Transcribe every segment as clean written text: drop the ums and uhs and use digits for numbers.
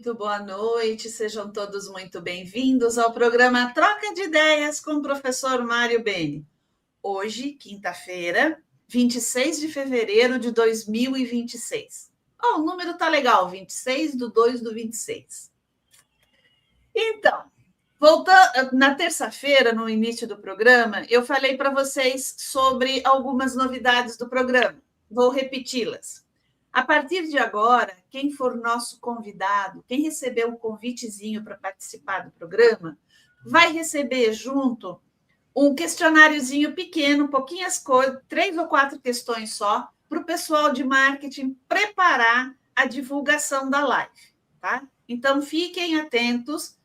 muito boa noite, sejam todos muito bem-vindos ao programa Troca de Ideias com o professor Mário Beni. Hoje, quinta-feira, 26 de fevereiro de 2026. O número tá legal, 26/2/26. Então, voltando na terça-feira, no início do programa, eu falei para vocês sobre algumas novidades do programa. Vou repeti-las. A partir de agora, quem for nosso convidado, quem receber o convitezinho para participar do programa, vai receber junto um questionáriozinho pequeno, pouquinhas coisas, 3 ou 4 questões só, para o pessoal de marketing preparar a divulgação da live, tá? Então, fiquem atentos.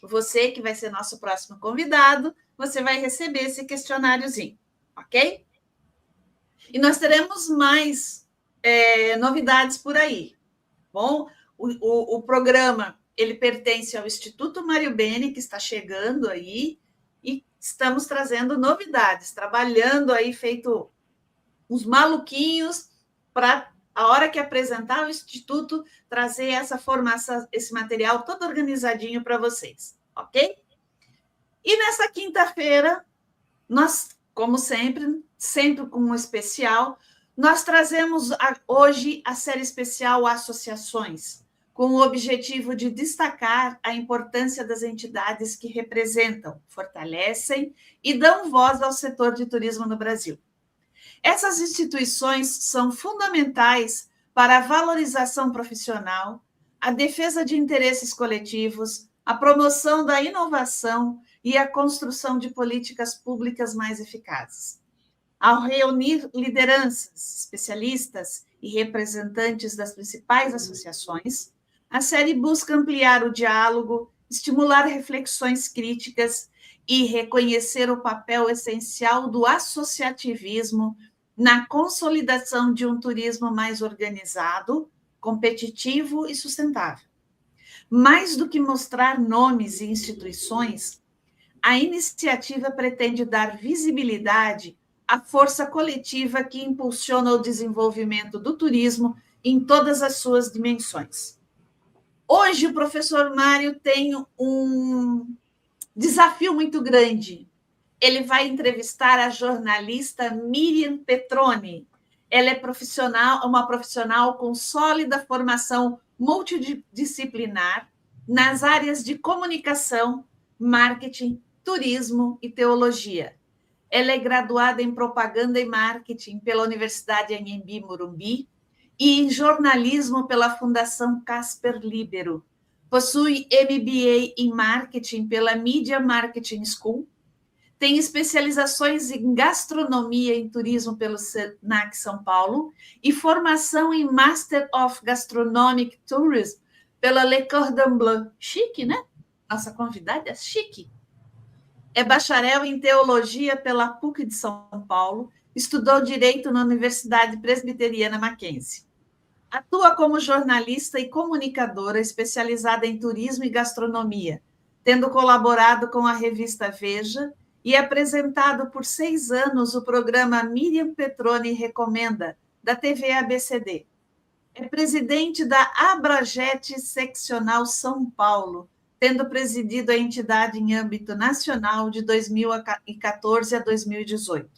Você que vai ser nosso próximo convidado, você vai receber esse questionáriozinho, ok? E nós teremos mais novidades por aí. Bom, o programa ele pertence ao Instituto Mário Beni, que está chegando aí, e estamos trazendo novidades, trabalhando aí, feito uns maluquinhos, para a hora que apresentar o Instituto, trazer essa formação, esse material todo organizadinho para vocês, ok? E nessa quinta-feira, nós, como sempre com um especial, nós trazemos hoje a série especial Associações, com o objetivo de destacar a importância das entidades que representam, fortalecem e dão voz ao setor de turismo no Brasil. Essas instituições são fundamentais para a valorização profissional, a defesa de interesses coletivos, a promoção da inovação e a construção de políticas públicas mais eficazes. Ao reunir lideranças, especialistas e representantes das principais associações, a série busca ampliar o diálogo, estimular reflexões críticas e reconhecer o papel essencial do associativismo na consolidação de um turismo mais organizado, competitivo e sustentável. Mais do que mostrar nomes e instituições, a iniciativa pretende dar visibilidade à força coletiva que impulsiona o desenvolvimento do turismo em todas as suas dimensões. Hoje, o professor Mário tem um desafio muito grande. Ele vai entrevistar a jornalista Miriam Petroni. Ela é uma profissional com sólida formação multidisciplinar nas áreas de comunicação, marketing, turismo e teologia. Ela é graduada em propaganda e marketing pela Universidade Anhembi Morumbi e em jornalismo pela Fundação Casper Libero. Possui MBA em marketing pela Media Marketing School. Tem especializações em gastronomia e turismo pelo Senac São Paulo e formação em Master of Gastronomic Tourism pela Le Cordon Bleu. Chique, né? Nossa convidada é chique. É bacharel em teologia pela PUC de São Paulo, estudou direito na Universidade Presbiteriana Mackenzie. Atua como jornalista e comunicadora especializada em turismo e gastronomia, tendo colaborado com a revista Veja e apresentado por 6 anos o programa Miriam Petroni Recomenda, da TV ABCD. É presidente da Abrajet Seccional São Paulo, tendo presidido a entidade em âmbito nacional de 2014 a 2018.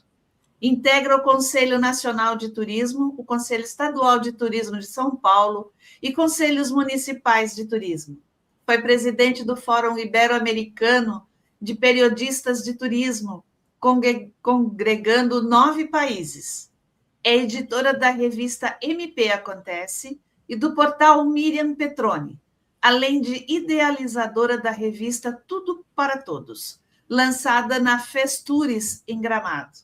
Integra o Conselho Nacional de Turismo, o Conselho Estadual de Turismo de São Paulo e conselhos municipais de turismo. Foi presidente do Fórum Ibero-Americano de Periodistas de Turismo, congregando 9 países. É editora da revista MP Acontece e do portal Miriam Petroni, além de idealizadora da revista Tudo para Todos, lançada na Festures, em Gramado.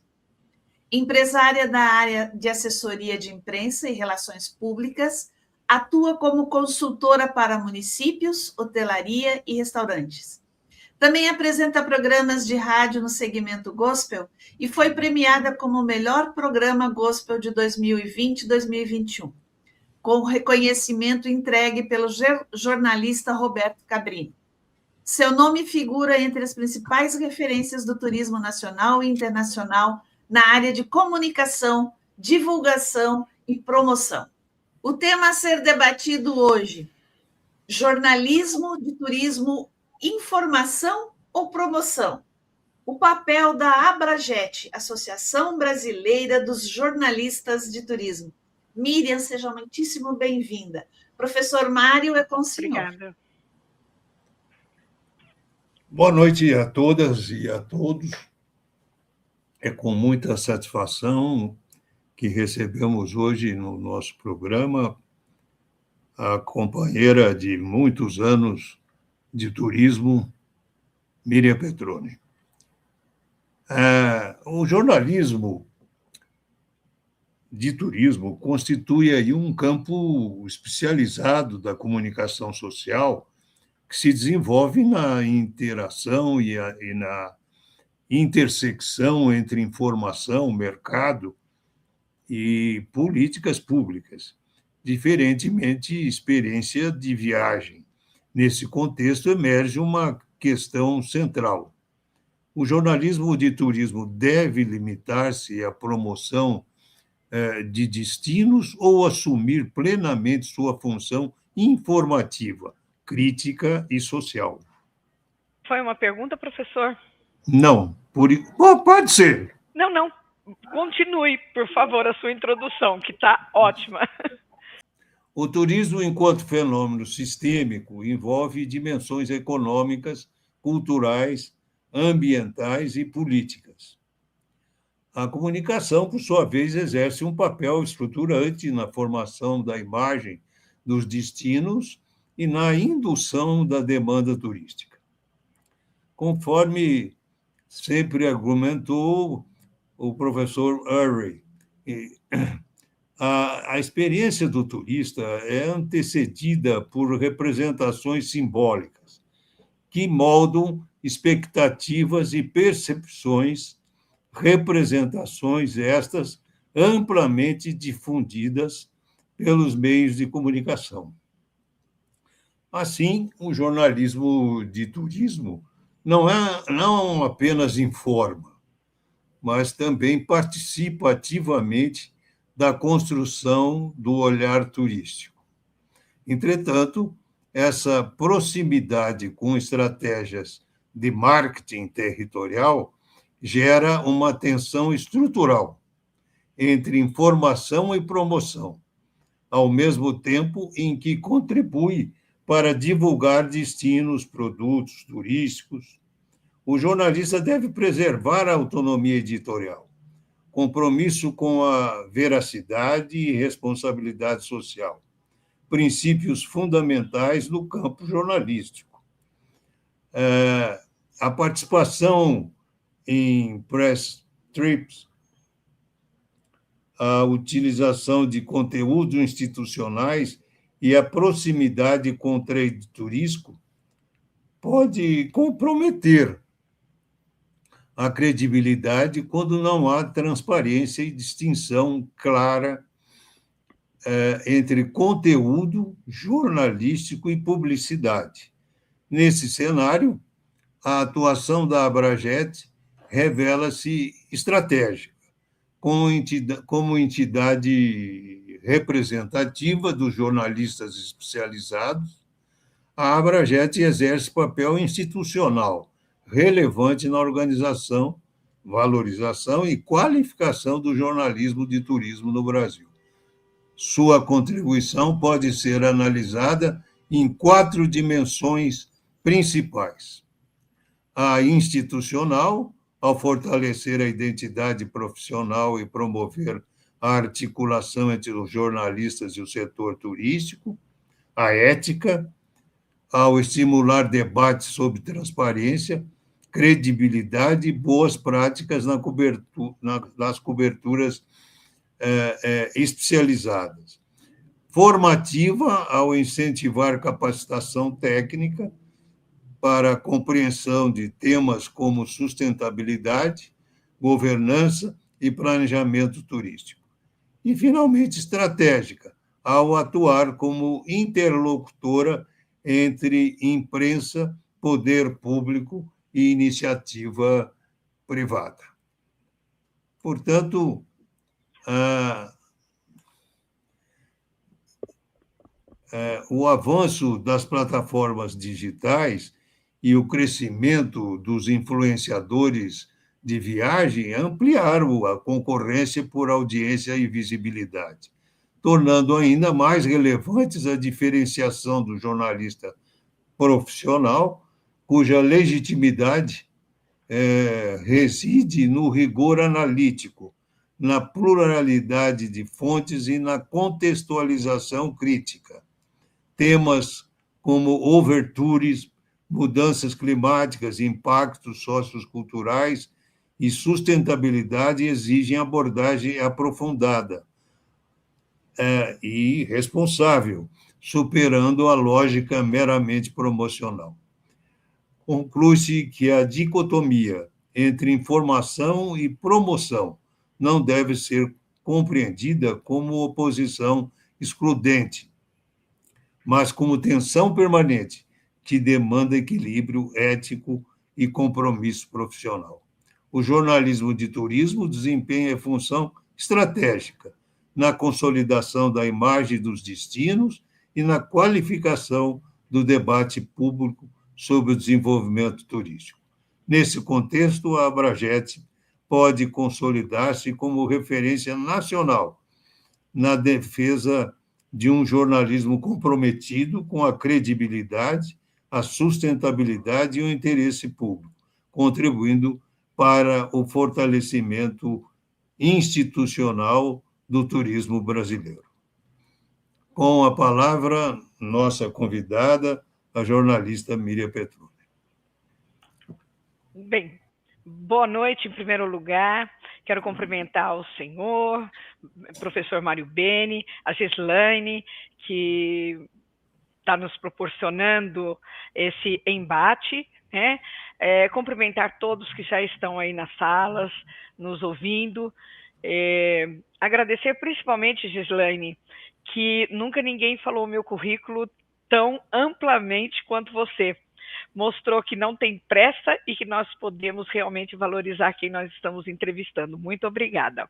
Empresária da área de assessoria de imprensa e relações públicas, atua como consultora para municípios, hotelaria e restaurantes. Também apresenta programas de rádio no segmento gospel e foi premiada como o melhor programa gospel de 2020 e 2021, com reconhecimento entregue pelo jornalista Roberto Cabrini. Seu nome figura entre as principais referências do turismo nacional e internacional na área de comunicação, divulgação e promoção. O tema a ser debatido hoje: Jornalismo de turismo, informação ou promoção? O papel da Abrajet, Associação Brasileira dos Jornalistas de Turismo. Miriam, seja muitíssimo bem-vinda. Professor Mário, é com o senhor. Obrigada. Boa noite a todas e a todos. É com muita satisfação que recebemos hoje no nosso programa a companheira de muitos anos de turismo, Miriam Petroni. O jornalismo de turismo constitui aí um campo especializado da comunicação social que se desenvolve na interação e na intersecção entre informação, mercado e políticas públicas, diferentemente experiência de viagem. Nesse contexto, emerge uma questão central. O jornalismo de turismo deve limitar-se à promoção de destinos ou assumir plenamente sua função informativa, crítica e social? Foi uma pergunta, professor? Não. Pode ser. Não. Continue, por favor, a sua introdução, que está ótima. O turismo, enquanto fenômeno sistêmico, envolve dimensões econômicas, culturais, ambientais e políticas. A comunicação, por sua vez, exerce um papel estruturante na formação da imagem dos destinos e na indução da demanda turística. Conforme sempre argumentou o professor Urey, a experiência do turista é antecedida por representações simbólicas que moldam expectativas e percepções, representações estas amplamente difundidas pelos meios de comunicação. Assim, o jornalismo de turismo não apenas informa, mas também participa ativamente da construção do olhar turístico. Entretanto, essa proximidade com estratégias de marketing territorial gera uma tensão estrutural entre informação e promoção, ao mesmo tempo em que contribui para divulgar destinos, produtos turísticos. O jornalista deve preservar a autonomia editorial, compromisso com a veracidade e responsabilidade social, princípios fundamentais no campo jornalístico. A participação em press trips, a utilização de conteúdos institucionais e a proximidade com o trade turístico pode comprometer a credibilidade quando não há transparência e distinção clara entre conteúdo jornalístico e publicidade. Nesse cenário, a atuação da Abrajet revela-se estratégica, como entidade representativa dos jornalistas especializados. A Abrajet exerce papel institucional relevante na organização, valorização e qualificação do jornalismo de turismo no Brasil. Sua contribuição pode ser analisada em 4 dimensões principais: a institucional, ao fortalecer a identidade profissional e promover a articulação entre os jornalistas e o setor turístico; a ética, ao estimular debates sobre transparência, credibilidade e boas práticas nas coberturas especializadas; formativa, ao incentivar capacitação técnica para a compreensão de temas como sustentabilidade, governança e planejamento turístico; e, finalmente, estratégica, ao atuar como interlocutora entre imprensa, poder público e iniciativa privada. Portanto, o avanço das plataformas digitais e o crescimento dos influenciadores de viagem ampliaram a concorrência por audiência e visibilidade, tornando ainda mais relevantes a diferenciação do jornalista profissional, cuja legitimidade reside no rigor analítico, na pluralidade de fontes e na contextualização crítica. Temas como overtures, mudanças climáticas, impactos socioculturais e sustentabilidade exigem abordagem aprofundada e responsável, superando a lógica meramente promocional. Conclui-se que a dicotomia entre informação e promoção não deve ser compreendida como oposição excludente, mas como tensão permanente que demanda equilíbrio ético e compromisso profissional. O jornalismo de turismo desempenha função estratégica na consolidação da imagem dos destinos e na qualificação do debate público sobre o desenvolvimento turístico. Nesse contexto, a Abrajet pode consolidar-se como referência nacional na defesa de um jornalismo comprometido com a credibilidade, a sustentabilidade e o interesse público, contribuindo para o fortalecimento institucional do turismo brasileiro. Com a palavra, nossa convidada, a jornalista Miriam Petroni. Bem, boa noite em primeiro lugar. Quero cumprimentar o senhor, professor Mário Beni, a Gislaine, que está nos proporcionando esse embate, né? Cumprimentar todos que já estão aí nas salas, nos ouvindo. Agradecer principalmente, Gislaine, que nunca ninguém falou o meu currículo tão amplamente quanto você. Mostrou que não tem pressa e que nós podemos realmente valorizar quem nós estamos entrevistando. Muito obrigada.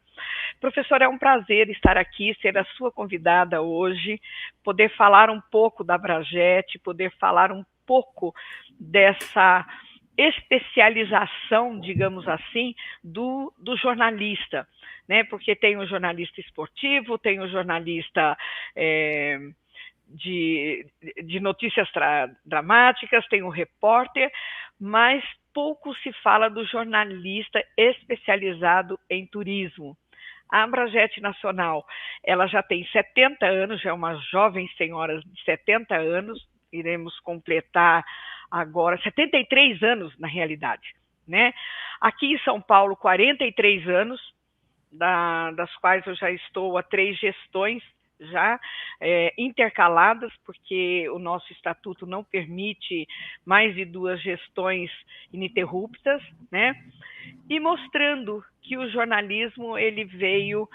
Professor, é um prazer estar aqui, ser a sua convidada hoje, poder falar um pouco da Abrajet, poder falar um pouco dessa especialização, digamos assim, do jornalista, né? Porque tem o jornalista esportivo, tem o jornalista de notícias dramáticas, tem o repórter, mas pouco se fala do jornalista especializado em turismo. A Abrajet Nacional, ela já tem 70 anos, já é uma jovem senhora de 70 anos, iremos completar agora 73 anos na realidade, né? Aqui em São Paulo, 43 anos, das quais eu já estou há 3 gestões já intercaladas, porque o nosso estatuto não permite mais de 2 gestões ininterruptas, né? E mostrando que o jornalismo ele veio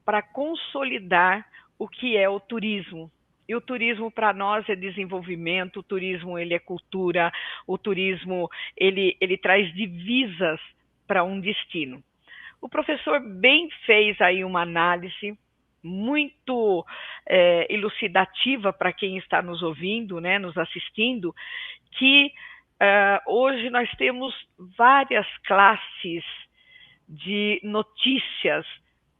para consolidar o que é o turismo. E o turismo para nós é desenvolvimento, o turismo ele é cultura, o turismo ele traz divisas para um destino. O professor bem fez aí uma análise muito elucidativa para quem está nos ouvindo, né, nos assistindo, que hoje nós temos várias classes de notícias,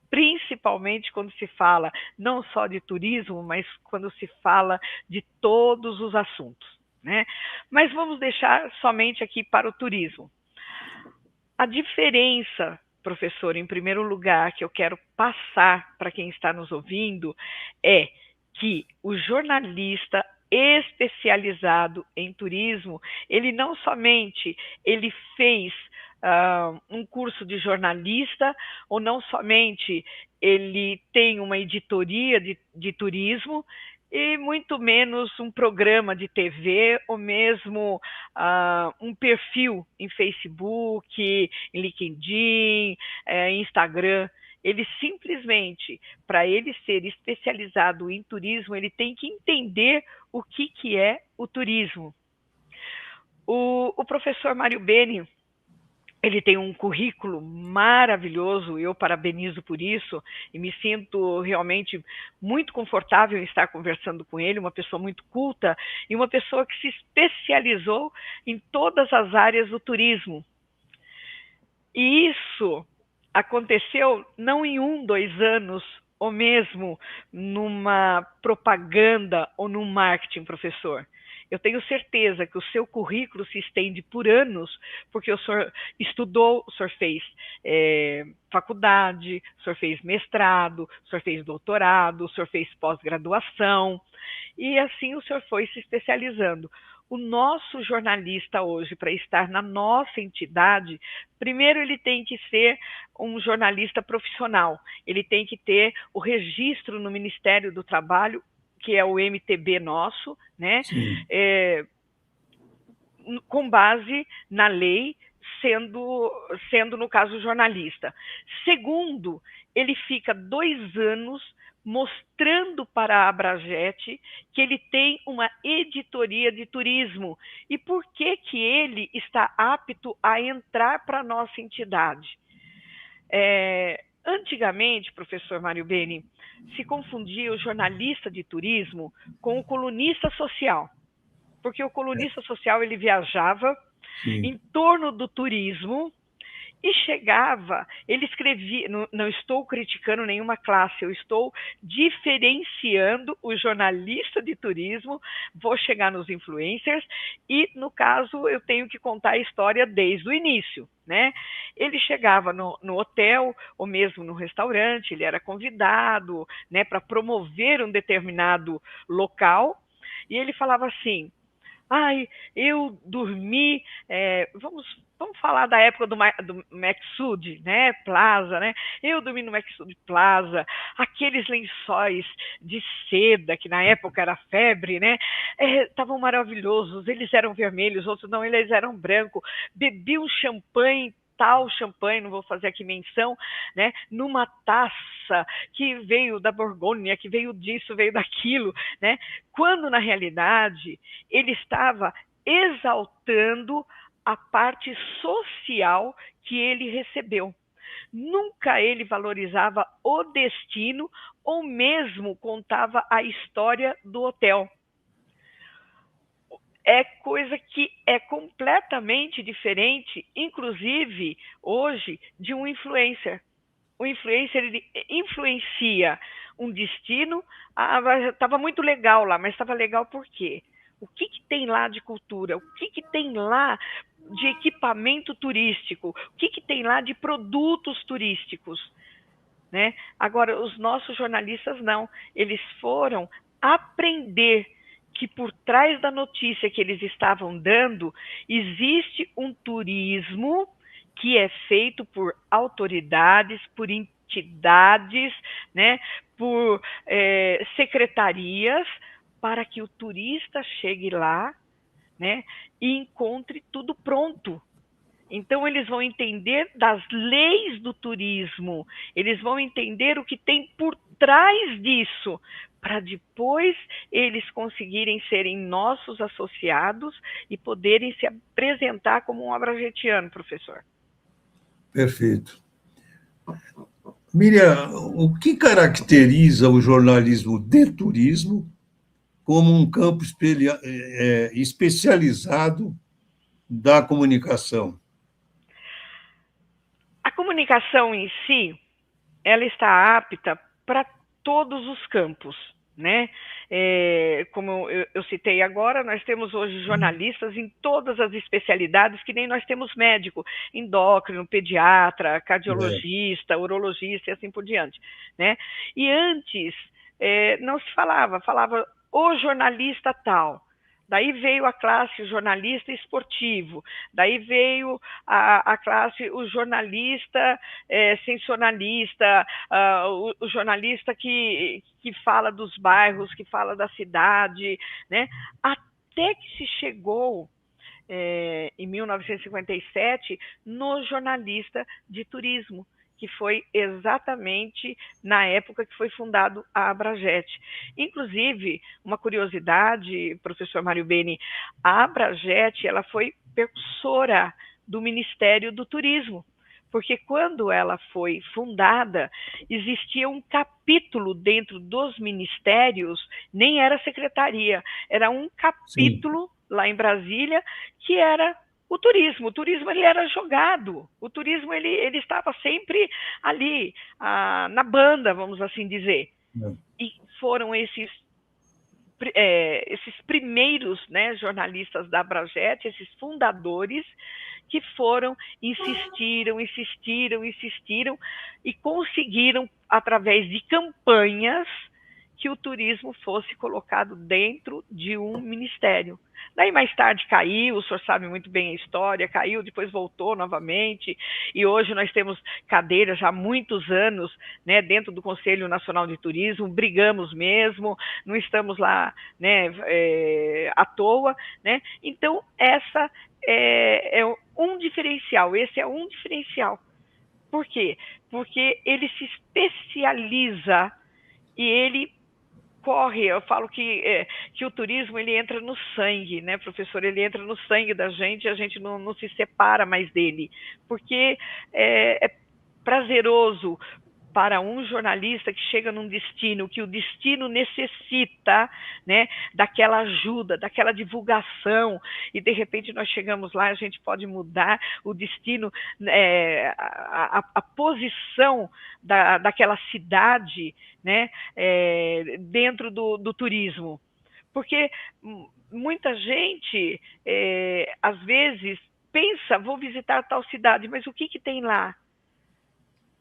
principalmente quando se fala não só de turismo, mas quando se fala de todos os assuntos, né? Mas vamos deixar somente aqui para o turismo. A diferença, professor, em primeiro lugar, que eu quero passar para quem está nos ouvindo, é que o jornalista especializado em turismo, ele não somente ele fez um curso de jornalista, ou não somente ele tem uma editoria de turismo, e muito menos um programa de TV, ou mesmo um perfil em Facebook, em LinkedIn, Instagram. Ele simplesmente, para ele ser especializado em turismo, ele tem que entender o que é o turismo. O professor Mário Beni, Ele tem um currículo maravilhoso, eu parabenizo por isso e me sinto realmente muito confortável em estar conversando com ele, uma pessoa muito culta e uma pessoa que se especializou em todas as áreas do turismo. E isso aconteceu não em 1, 2 anos, ou mesmo numa propaganda ou num marketing, professor. Eu tenho certeza que o seu currículo se estende por anos, porque o senhor estudou, o senhor fez faculdade, o senhor fez mestrado, o senhor fez doutorado, o senhor fez pós-graduação, e assim o senhor foi se especializando. O nosso jornalista hoje, para estar na nossa entidade, primeiro ele tem que ser um jornalista profissional, ele tem que ter o registro no Ministério do Trabalho, que é o MTB nosso, né? Com base na lei, sendo no caso jornalista. Segundo, ele fica 2 anos mostrando para a Abrajet que ele tem uma editoria de turismo e por que ele está apto a entrar para a nossa entidade. Antigamente, professor Mário Beni, se confundia o jornalista de turismo com o colunista social, porque o colunista social ele viajava em torno do turismo e chegava, ele escrevia, não estou criticando nenhuma classe, eu estou diferenciando o jornalista de turismo, vou chegar nos influencers e, no caso, eu tenho que contar a história desde o início, né? Ele chegava no hotel ou mesmo no restaurante, ele era convidado, né, para promover um determinado local e ele falava assim: ai, eu dormi, vamos falar da época do Maxud, né, Plaza, né? Eu dormi no Maxud Plaza, aqueles lençóis de seda, que na época era febre, né? Estavam maravilhosos, eles eram vermelhos, outros não, eles eram brancos. Bebi um champanhe, tal champanhe, não vou fazer aqui menção, né, numa taça que veio da Borgonha, que veio disso, veio daquilo, né? Quando, na realidade, ele estava exaltando a parte social que ele recebeu. Nunca ele valorizava o destino ou mesmo contava a história do hotel. É coisa que é completamente diferente, inclusive, hoje, de um influencer. O influencer, ele influencia um destino, estava muito legal lá, mas estava legal por quê? O que tem lá de cultura? O que tem lá de equipamento turístico? O que tem lá de produtos turísticos? Né? Agora, os nossos jornalistas não, eles foram aprender que por trás da notícia que eles estavam dando, existe um turismo que é feito por autoridades, por entidades, né, por secretarias, para que o turista chegue lá, né, e encontre tudo pronto. Então, eles vão entender das leis do turismo, eles vão entender o que tem por trás disso, para depois eles conseguirem serem nossos associados e poderem se apresentar como um abrajetiano, professor. Perfeito. Miriam, o que caracteriza o jornalismo de turismo como um campo especializado da comunicação? A comunicação em si, ela está apta para todos os campos, né? Como eu citei agora, nós temos hoje jornalistas em todas as especialidades, que nem nós temos médico, endócrino, pediatra, cardiologista, urologista e assim por diante, né? E antes não se falava o jornalista tal. Daí veio a classe o jornalista esportivo, daí veio a classe o jornalista sensacionalista, o jornalista que fala dos bairros, que fala da cidade, né? Até que se chegou em 1957 no jornalista de turismo, que foi exatamente na época que foi fundado a Abrajet. Inclusive, uma curiosidade, professor Mário Beni, a Abrajet ela foi precursora do Ministério do Turismo, porque quando ela foi fundada, existia um capítulo dentro dos ministérios, nem era secretaria, era um Sim. capítulo lá em Brasília, que era o turismo. O turismo ele era jogado, o turismo ele estava sempre ali, na banda, vamos assim dizer. E foram esses primeiros, né, jornalistas da Abrajet, esses fundadores, que insistiram e conseguiram, através de campanhas, que o turismo fosse colocado dentro de um ministério. Daí mais tarde caiu, o senhor sabe muito bem a história, caiu, depois voltou novamente, e hoje nós temos cadeiras há muitos anos, né, dentro do Conselho Nacional de Turismo, brigamos mesmo, não estamos lá, né, à toa, né? Então essa é um diferencial, esse é um diferencial. Por quê? Porque ele se especializa e ele corre, eu falo que o turismo ele entra no sangue, né, professor? Ele entra no sangue da gente e a gente não se separa mais dele, porque é prazeroso para um jornalista que chega num destino, que o destino necessita, né, daquela ajuda, daquela divulgação, e de repente nós chegamos lá, a gente pode mudar o destino, a posição daquela cidade, né, dentro do turismo. Porque muita gente, às vezes, pensa, vou visitar tal cidade, mas o que tem lá?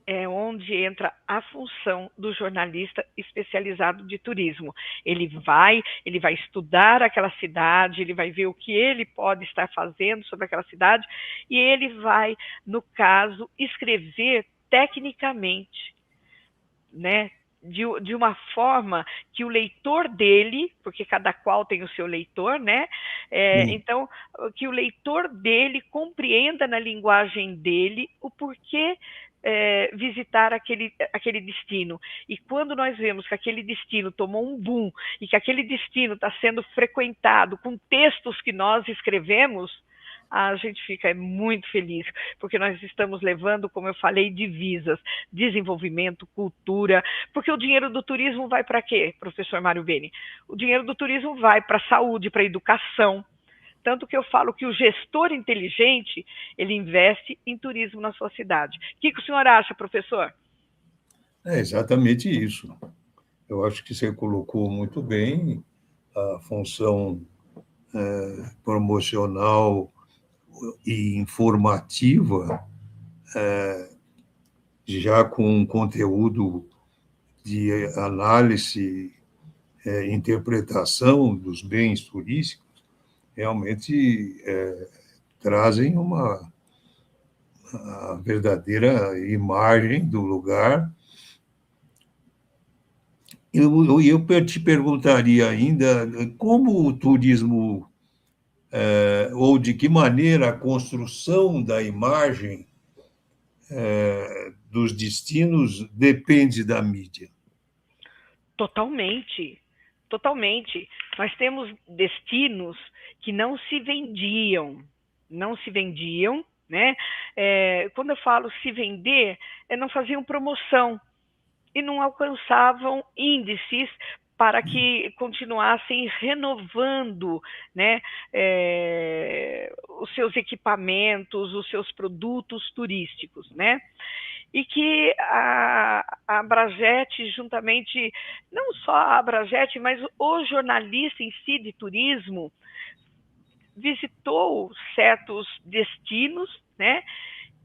É onde entra a função do jornalista especializado de turismo. Ele vai estudar aquela cidade, ele vai ver o que ele pode estar fazendo sobre aquela cidade e ele vai, no caso, escrever tecnicamente, né? De uma forma que o leitor dele, porque cada qual tem o seu leitor, né? Então, que o leitor dele compreenda na linguagem dele o porquê visitar aquele destino. E quando nós vemos que aquele destino tomou um boom e que aquele destino está sendo frequentado com textos que nós escrevemos, a gente fica muito feliz, porque nós estamos levando, como eu falei, divisas, desenvolvimento, cultura, porque o dinheiro do turismo vai para quê, professor Mário Beni? O dinheiro do turismo vai para a saúde, para a educação, tanto que eu falo que o gestor inteligente, ele investe em turismo na sua cidade. O que o senhor acha, professor? É exatamente isso. Eu acho que você colocou muito bem a função promocional e informativa, já com um conteúdo de análise, interpretação dos bens turísticos, realmente trazem uma verdadeira imagem do lugar. Eu te perguntaria ainda como o turismo, ou de que maneira a construção da imagem dos destinos depende da mídia. Totalmente, totalmente. Nós temos destinos que não se vendiam, né? Quando eu falo se vender, não faziam promoção e não alcançavam índices para que continuassem renovando, né, os seus equipamentos, os seus produtos turísticos, né? E que a Abrajet, juntamente, não só a Abrajet, mas o jornalista em si de turismo, visitou certos destinos, né,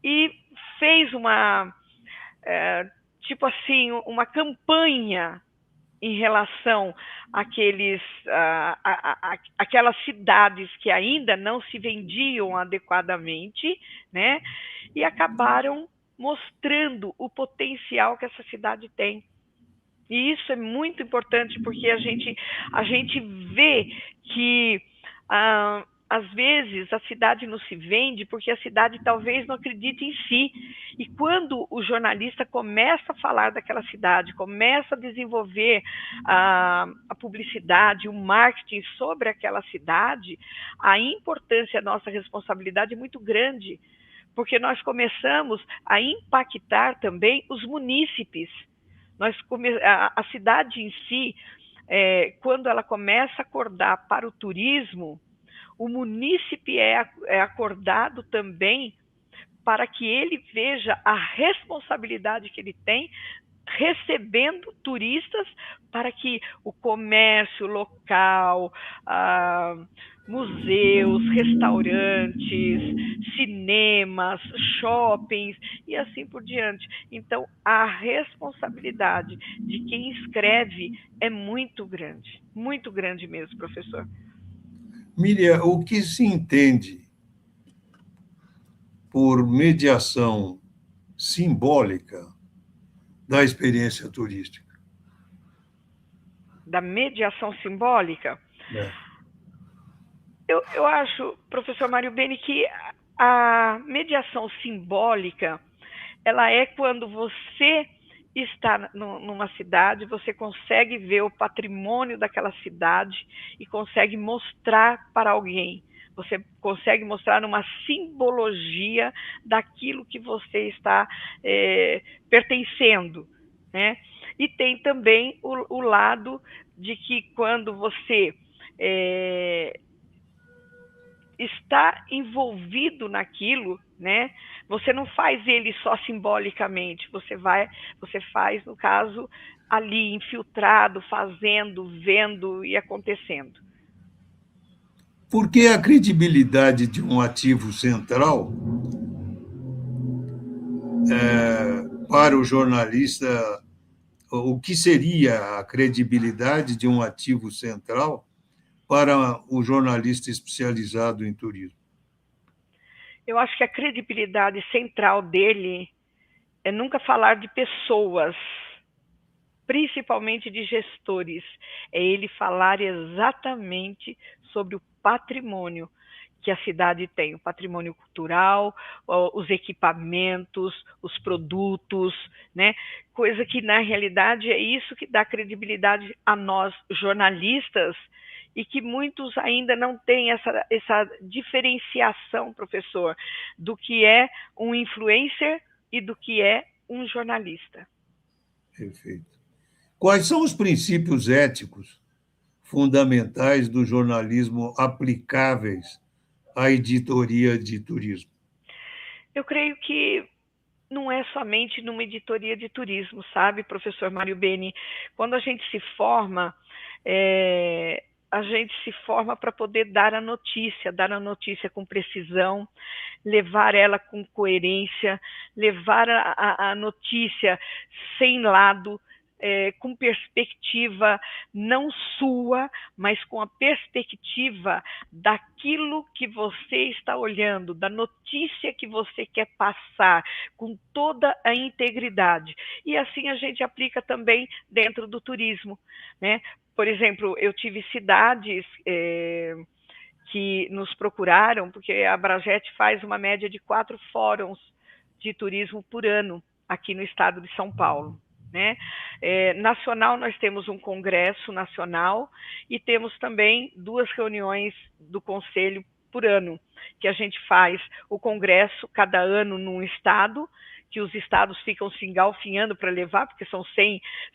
e fez uma, tipo assim, uma campanha em relação àquelas cidades que ainda não se vendiam adequadamente, né, e acabaram mostrando o potencial que essa cidade tem. E isso é muito importante, porque a gente vê que, às vezes, a cidade não se vende porque a cidade talvez não acredite em si. E quando o jornalista começa a falar daquela cidade, começa a desenvolver a publicidade, o marketing sobre aquela cidade, a importância, a nossa responsabilidade é muito grande, porque nós começamos a impactar também os munícipes. A cidade em si, quando ela começa a acordar para o turismo, o munícipe é acordado também para que ele veja a responsabilidade que ele tem recebendo turistas para que o comércio local, museus, restaurantes, cinemas, shoppings e assim por diante. Então, a responsabilidade de quem escreve é muito grande mesmo, professor. Miriam, o que se entende por mediação simbólica da experiência turística? Da mediação simbólica? É. Eu acho, professor Mário Beni, que a mediação simbólica, ela é quando você está numa cidade, você consegue ver o patrimônio daquela cidade e consegue mostrar para alguém. Você consegue mostrar uma simbologia daquilo que você está pertencendo, né? E tem também o lado de que quando você está envolvido naquilo, né? Você não faz ele só simbolicamente, você faz, no caso, ali, infiltrado, fazendo, vendo e acontecendo. Porque a credibilidade de um ativo central para o jornalista, o que seria a credibilidade de um ativo central para o jornalista especializado em turismo? Eu acho que a credibilidade central dele é nunca falar de pessoas, principalmente de gestores. É ele falar exatamente sobre o patrimônio que a cidade tem, o patrimônio cultural, os equipamentos, os produtos, né? Coisa que, na realidade, é isso que dá credibilidade a nós, jornalistas, e que muitos ainda não têm essa diferenciação, professor, do que é um influencer e do que é um jornalista. Perfeito. Quais são os princípios éticos fundamentais do jornalismo aplicáveis à editoria de turismo? Eu creio que não é somente numa editoria de turismo, sabe, professor Mário Beni? Quando a gente se forma para poder dar a notícia com precisão, levar ela com coerência, levar a notícia sem lado, com perspectiva não sua, mas com a perspectiva daquilo que você está olhando, da notícia que você quer passar, com toda a integridade. E assim a gente aplica também dentro do turismo, né? Por exemplo, eu tive cidades que nos procuraram, porque a Abrajet faz uma média de 4 fóruns de turismo por ano aqui no estado de São Paulo. Né? Nacional, nós temos um congresso nacional e temos também 2 reuniões do conselho por ano, que a gente faz o congresso cada ano num estado, que os estados ficam se engalfinhando para levar, porque são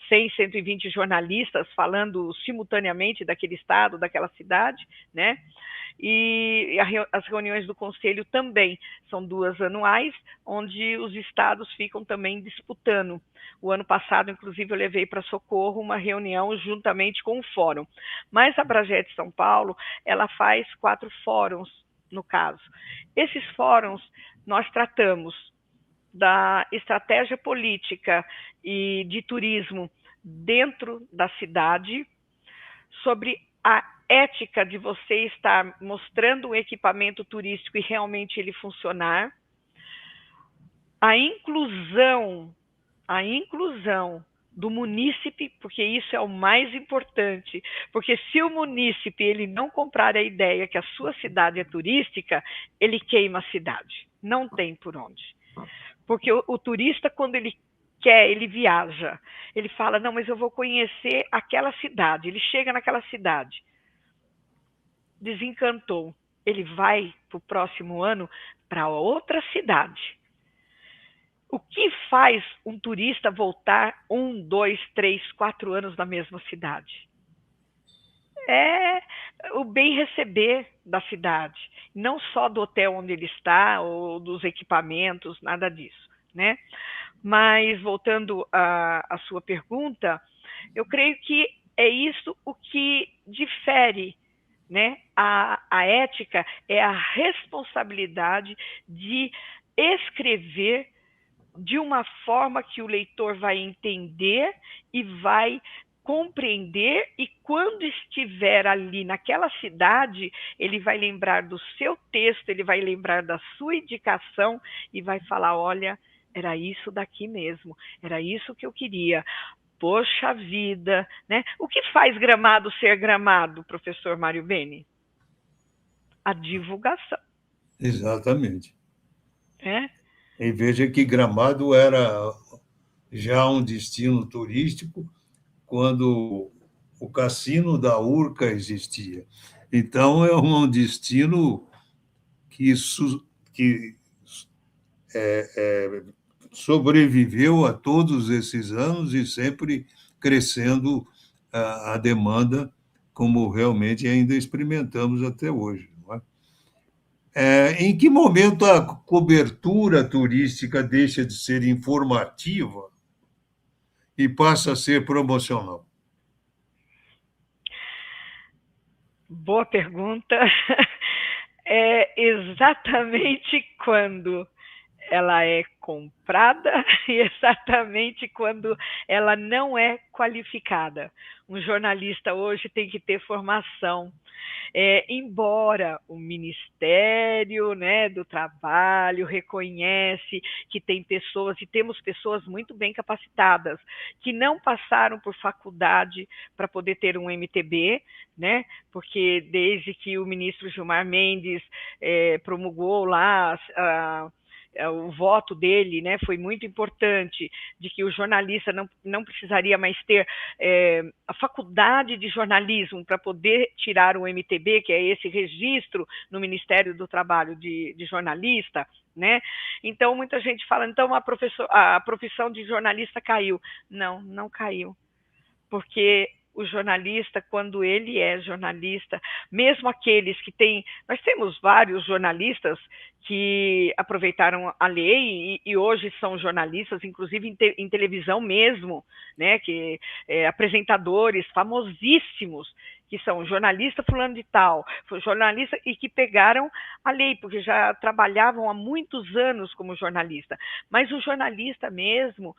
120 jornalistas falando simultaneamente daquele estado, daquela cidade, né? E as reuniões do conselho também são 2 anuais, onde os estados ficam também disputando. O ano passado, inclusive, eu levei para Socorro uma reunião juntamente com o fórum. Mas a Abrajet São Paulo, ela faz 4 fóruns, no caso. Esses fóruns, nós tratamos da estratégia política e de turismo dentro da cidade, sobre a ética de você estar mostrando um equipamento turístico e realmente ele funcionar, a inclusão do munícipe, porque isso é o mais importante, porque se o munícipe ele não comprar a ideia que a sua cidade é turística, ele queima a cidade, não tem por onde. Porque o turista, quando ele quer, ele viaja. Ele fala, não, mas eu vou conhecer aquela cidade. Ele chega naquela cidade, desencantou. Ele vai para o próximo ano para outra cidade. O que faz um turista voltar 1, 2, 3, 4 anos na mesma cidade? É o bem receber da cidade, não só do hotel onde ele está ou dos equipamentos, nada disso, né? Mas voltando à sua pergunta, eu creio que é isso o que difere, né? A ética é a responsabilidade de escrever de uma forma que o leitor vai entender e vai compreender, e quando estiver ali naquela cidade, ele vai lembrar do seu texto, ele vai lembrar da sua indicação e vai falar, olha, era isso daqui mesmo, era isso que eu queria. Poxa vida, né? O que faz Gramado ser Gramado, professor Mário Beni? A divulgação. Exatamente. Né? E veja que Gramado era já um destino turístico quando o cassino da Urca existia. Então, é um destino que sobreviveu a todos esses anos e sempre crescendo a demanda, como realmente ainda experimentamos até hoje. Não é? Em que momento a cobertura turística deixa de ser informativa e passa a ser promocional? Boa pergunta. É exatamente quando ela é comprada e exatamente quando ela não é qualificada. Um jornalista hoje tem que ter formação. Embora o Ministério, né, do Trabalho reconhece que tem pessoas, e temos pessoas muito bem capacitadas, que não passaram por faculdade para poder ter um MTB, né, porque desde que o ministro Gilmar Mendes promulgou lá o voto dele, né, foi muito importante, de que o jornalista não precisaria mais ter a faculdade de jornalismo para poder tirar o MTB, que é esse registro no Ministério do Trabalho de jornalista, né? Então, muita gente fala, então a profissão de jornalista caiu. Não, não caiu, porque o jornalista, quando ele é jornalista, mesmo aqueles que têm... Nós temos vários jornalistas que aproveitaram a lei e hoje são jornalistas, inclusive em televisão mesmo, né, que apresentadores famosíssimos, que são jornalista fulano de tal, jornalista, e que pegaram a lei, porque já trabalhavam há muitos anos como jornalista. Mas o jornalista mesmo,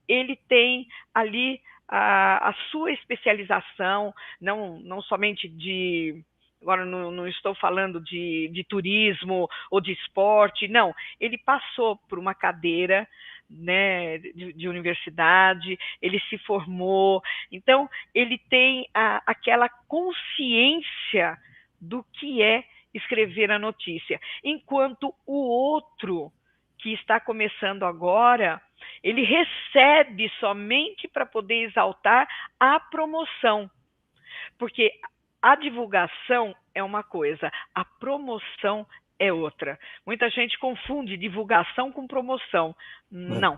ele tem ali a sua especialização, não somente de... Agora, não estou falando de turismo ou de esporte, não. Ele passou por uma cadeira, né, de universidade, ele se formou. Então, ele tem aquela consciência do que é escrever a notícia. Enquanto o outro, que está começando agora, ele recebe somente para poder exaltar a promoção. Porque a divulgação é uma coisa, a promoção é outra. Muita gente confunde divulgação com promoção. Não.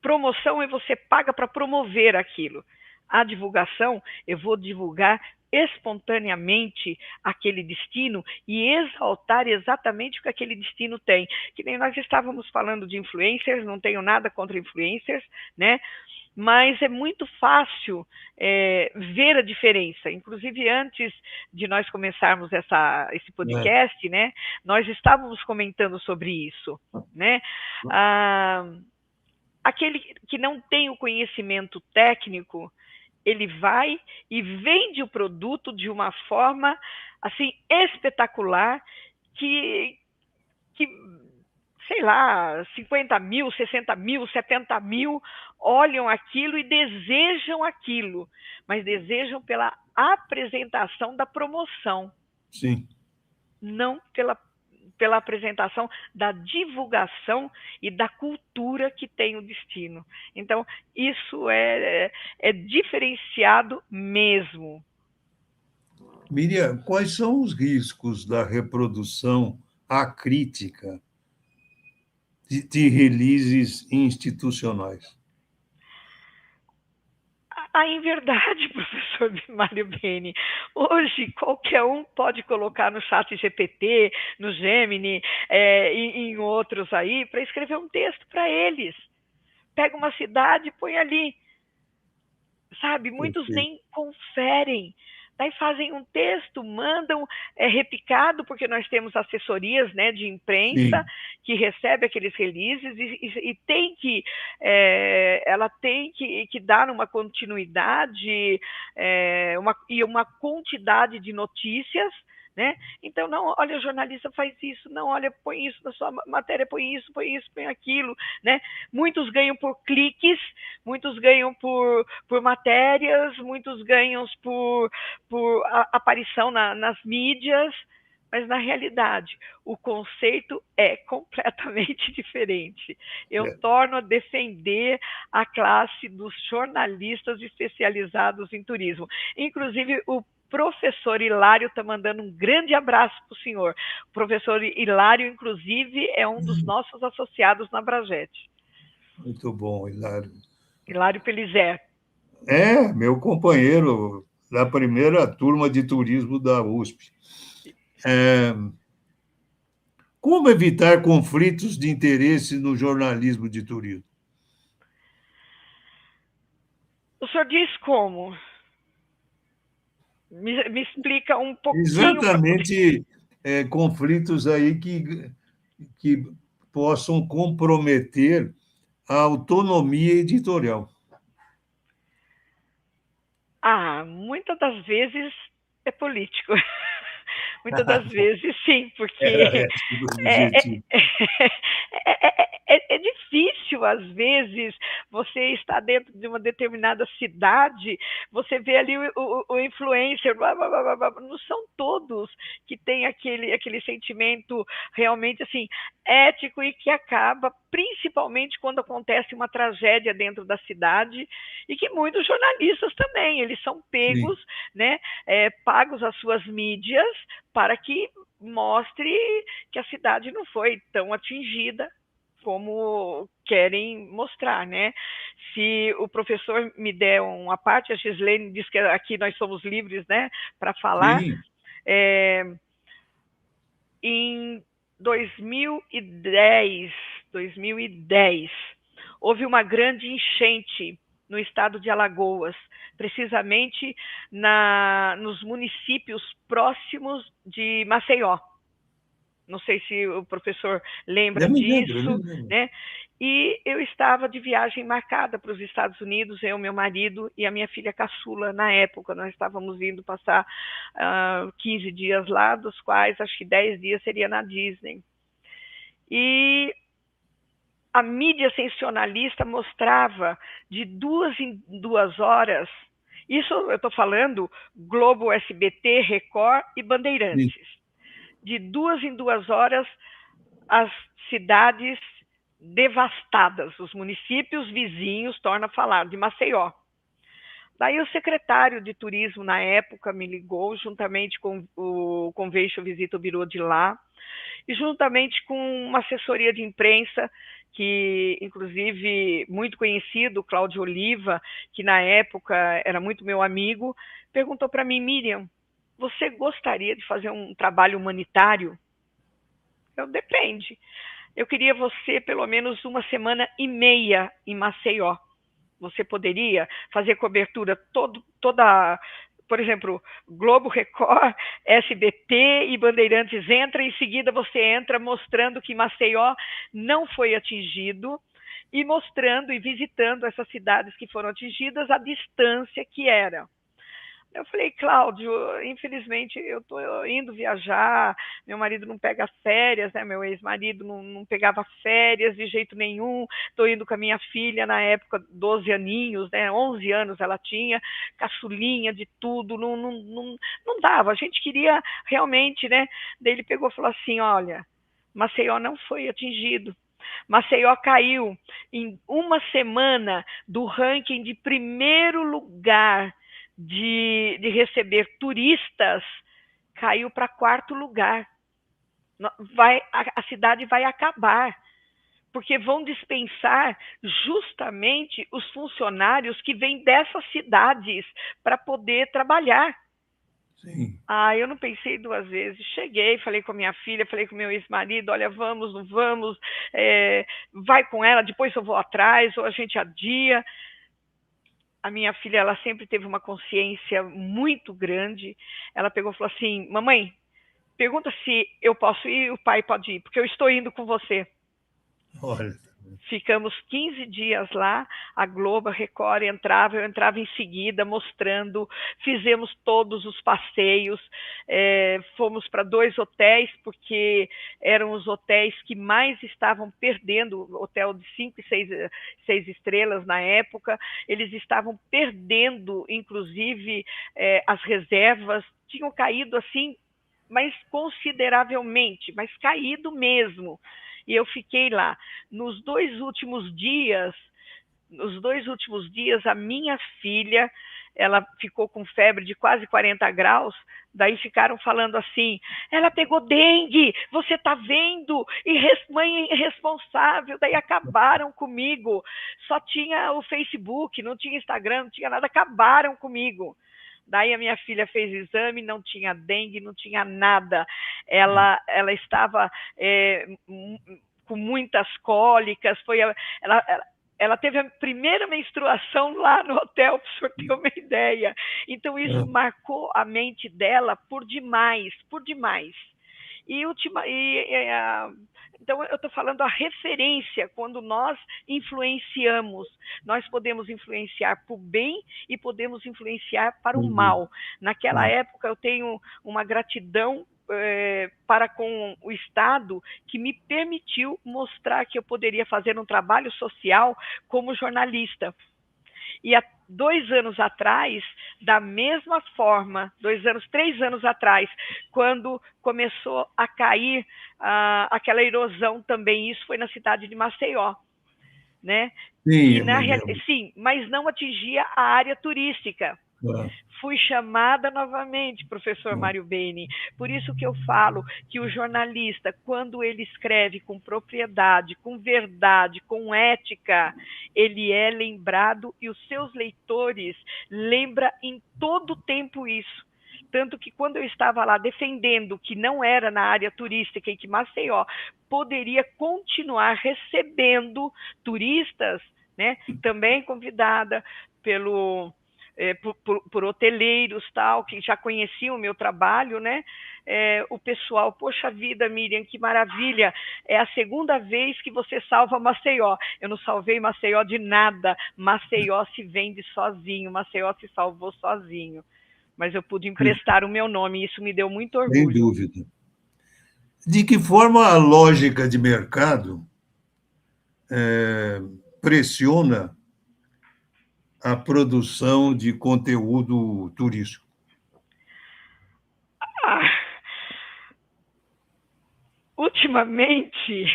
Promoção é você paga para promover aquilo. A divulgação, eu vou divulgar espontaneamente aquele destino e exaltar exatamente o que aquele destino tem. Que nem nós estávamos falando de influencers, não tenho nada contra influencers, né? Mas é muito fácil ver a diferença. Inclusive, antes de nós começarmos esse podcast, né, nós estávamos comentando sobre isso, né? Aquele que não tem o conhecimento técnico, ele vai e vende o produto de uma forma assim espetacular que sei lá, 50 mil, 60 mil, 70 mil olham aquilo e desejam aquilo, mas desejam pela apresentação da promoção. Sim. Não pela apresentação da divulgação e da cultura que tem o destino. Então, isso é diferenciado mesmo. Miriam, quais são os riscos da reprodução acrítica de releases institucionais? Em verdade, professor Mário Beni, hoje qualquer um pode colocar no chat GPT, no Gemini, em outros aí, para escrever um texto para eles. Pega uma cidade e põe ali. Sabe, muitos nem conferem. Daí fazem um texto, mandam repicado, porque nós temos assessorias, né, de imprensa, Sim. que recebe aqueles releases e tem que, ela tem que dar uma continuidade e uma quantidade de notícias, né? Então, não, olha, o jornalista faz isso, não, olha, põe isso na sua matéria, põe isso, põe aquilo, né? Muitos ganham por cliques, muitos ganham por matérias, muitos ganham por aparição nas mídias, mas na realidade o conceito é completamente diferente. Eu torno a defender a classe dos jornalistas especializados em turismo. Inclusive, o professor Hilário está mandando um grande abraço para o senhor. O professor Hilário, inclusive, é um dos nossos associados na Abrajet. Muito bom, Hilário. Hilário Pelizé. Meu companheiro da primeira turma de turismo da USP. Como evitar conflitos de interesse no jornalismo de turismo? O senhor diz como? Me explica um pouquinho. Exatamente, conflitos aí que possam comprometer a autonomia editorial. Muitas das vezes é político. Muitas das vezes, sim, porque é difícil, às vezes, você estar dentro de uma determinada cidade, você vê ali o influencer, blá, blá, blá, blá, não são todos que têm aquele sentimento realmente assim, ético e que acaba, principalmente quando acontece uma tragédia dentro da cidade, e que muitos jornalistas também, eles são pegos, né, pagos as suas mídias para que mostre que a cidade não foi tão atingida como querem mostrar, né? Se o professor me der uma parte, a Gislene diz que aqui nós somos livres, né, para falar. Em 2010, houve uma grande enchente no estado de Alagoas, precisamente nos municípios próximos de Maceió. Não sei se o professor lembra disso, né? E eu estava de viagem marcada para os Estados Unidos, eu, meu marido e a minha filha caçula na época. Nós estávamos indo passar 15 dias lá, dos quais acho que 10 dias seria na Disney. E a mídia sensacionalista mostrava de 2 em 2 horas, isso eu estou falando Globo, SBT, Record e Bandeirantes. Sim. De 2 em 2 horas, as cidades devastadas, os municípios vizinhos, torna a falar, de Maceió. Daí o secretário de turismo na época me ligou, juntamente com o Convention Visita o Bureau de lá, e juntamente com uma assessoria de imprensa, que inclusive muito conhecido, Cláudio Oliva, que na época era muito meu amigo, perguntou para mim: Miriam, você gostaria de fazer um trabalho humanitário? Depende. Eu queria você pelo menos 1,5 semanas em Maceió. Você poderia fazer cobertura toda, por exemplo, Globo, Record, SBT e Bandeirantes entra, em seguida você entra mostrando que Maceió não foi atingido e mostrando e visitando essas cidades que foram atingidas, a distância que era. Eu falei: Cláudio, infelizmente eu estou indo viajar, meu marido não pega férias, né? Meu ex-marido não pegava férias de jeito nenhum, estou indo com a minha filha, na época 12 aninhos, né? 11 anos ela tinha, caçulinha de tudo, não dava, a gente queria realmente, né? Daí ele pegou e falou assim: olha, Maceió não foi atingido. Maceió caiu em uma semana do ranking de primeiro lugar de receber turistas, caiu para quarto lugar. A cidade vai acabar, porque vão dispensar justamente os funcionários que vêm dessas cidades para poder trabalhar. Sim. Eu não pensei duas vezes. Cheguei, falei com a minha filha, falei com o meu ex-marido, olha, vamos, não vamos, vai com ela, depois eu vou atrás, ou a gente adia. A minha filha, ela sempre teve uma consciência muito grande. Ela pegou e falou assim, mamãe, pergunta se eu posso ir, o pai pode ir, porque eu estou indo com você. Olha. Ficamos 15 dias lá, a Globo, a Record eu entrava em seguida mostrando, fizemos todos os passeios, fomos para 2 hotéis, porque eram os hotéis que mais estavam perdendo, hotel de 5 e 6 estrelas na época, eles estavam perdendo, inclusive, as reservas, tinham caído assim, mas consideravelmente, mas caído mesmo. E eu fiquei lá. Nos dois últimos dias, a minha filha, ela ficou com febre de quase 40 graus, daí ficaram falando assim, ela pegou dengue, você tá vendo? Mãe irresponsável, daí acabaram comigo. Só tinha o Facebook, não tinha Instagram, não tinha nada, acabaram comigo. Daí a minha filha fez exame, não tinha dengue, não tinha nada. Ela estava com muitas cólicas. Ela teve a primeira menstruação lá no hotel, para o senhor ter uma ideia. Então, isso marcou a mente dela por demais, por demais. Então, eu estou falando a referência, quando nós influenciamos. Nós podemos influenciar para o bem e podemos influenciar para o mal. Naquela época, eu tenho uma gratidão para com o Estado, que me permitiu mostrar que eu poderia fazer um trabalho social como jornalista. E há 2 anos atrás, da mesma forma, 3 anos atrás, quando começou a cair aquela erosão também, isso foi na cidade de Maceió, né? Sim, mas não atingia a área turística. Fui chamada novamente, professor Mário Beni. Por isso que eu falo que o jornalista, quando ele escreve com propriedade, com verdade, com ética, ele é lembrado e os seus leitores lembram em todo o tempo isso. Tanto que quando eu estava lá defendendo que não era na área turística e que Maceió poderia continuar recebendo turistas, né, também convidada por hoteleiros, tal, que já conheciam o meu trabalho, né? O pessoal, poxa vida, Miriam, que maravilha, é a segunda vez que você salva Maceió. Eu não salvei Maceió de nada, Maceió se vende sozinho, Maceió se salvou sozinho. Mas eu pude emprestar o meu nome, e isso me deu muito orgulho. Sem dúvida. De que forma a lógica de mercado pressiona a produção de conteúdo turístico? Ultimamente,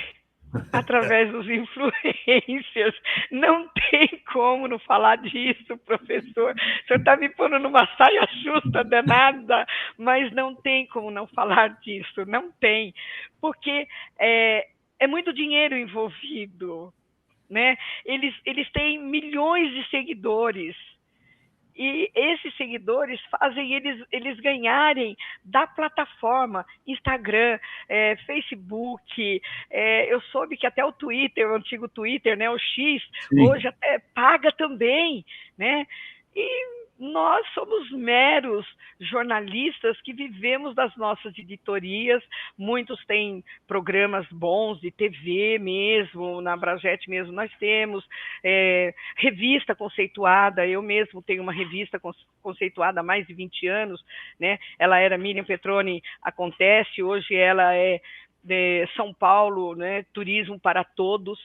através dos influencers, não tem como não falar disso, professor. O senhor está me pondo numa saia justa danada, mas não tem como não falar disso, não tem, porque é muito dinheiro envolvido, né? Eles têm milhões de seguidores, e esses seguidores fazem eles ganharem da plataforma Instagram, Facebook, eu soube que até o Twitter, o antigo Twitter, né, o X, sim, hoje até paga também, né? E nós somos meros jornalistas que vivemos das nossas editorias, muitos têm programas bons de TV mesmo, na Abrajet mesmo nós temos, revista conceituada, eu mesmo tenho uma revista conceituada há mais de 20 anos, né? Ela era Miriam Petroni Acontece, hoje ela é de São Paulo, né? Turismo para Todos.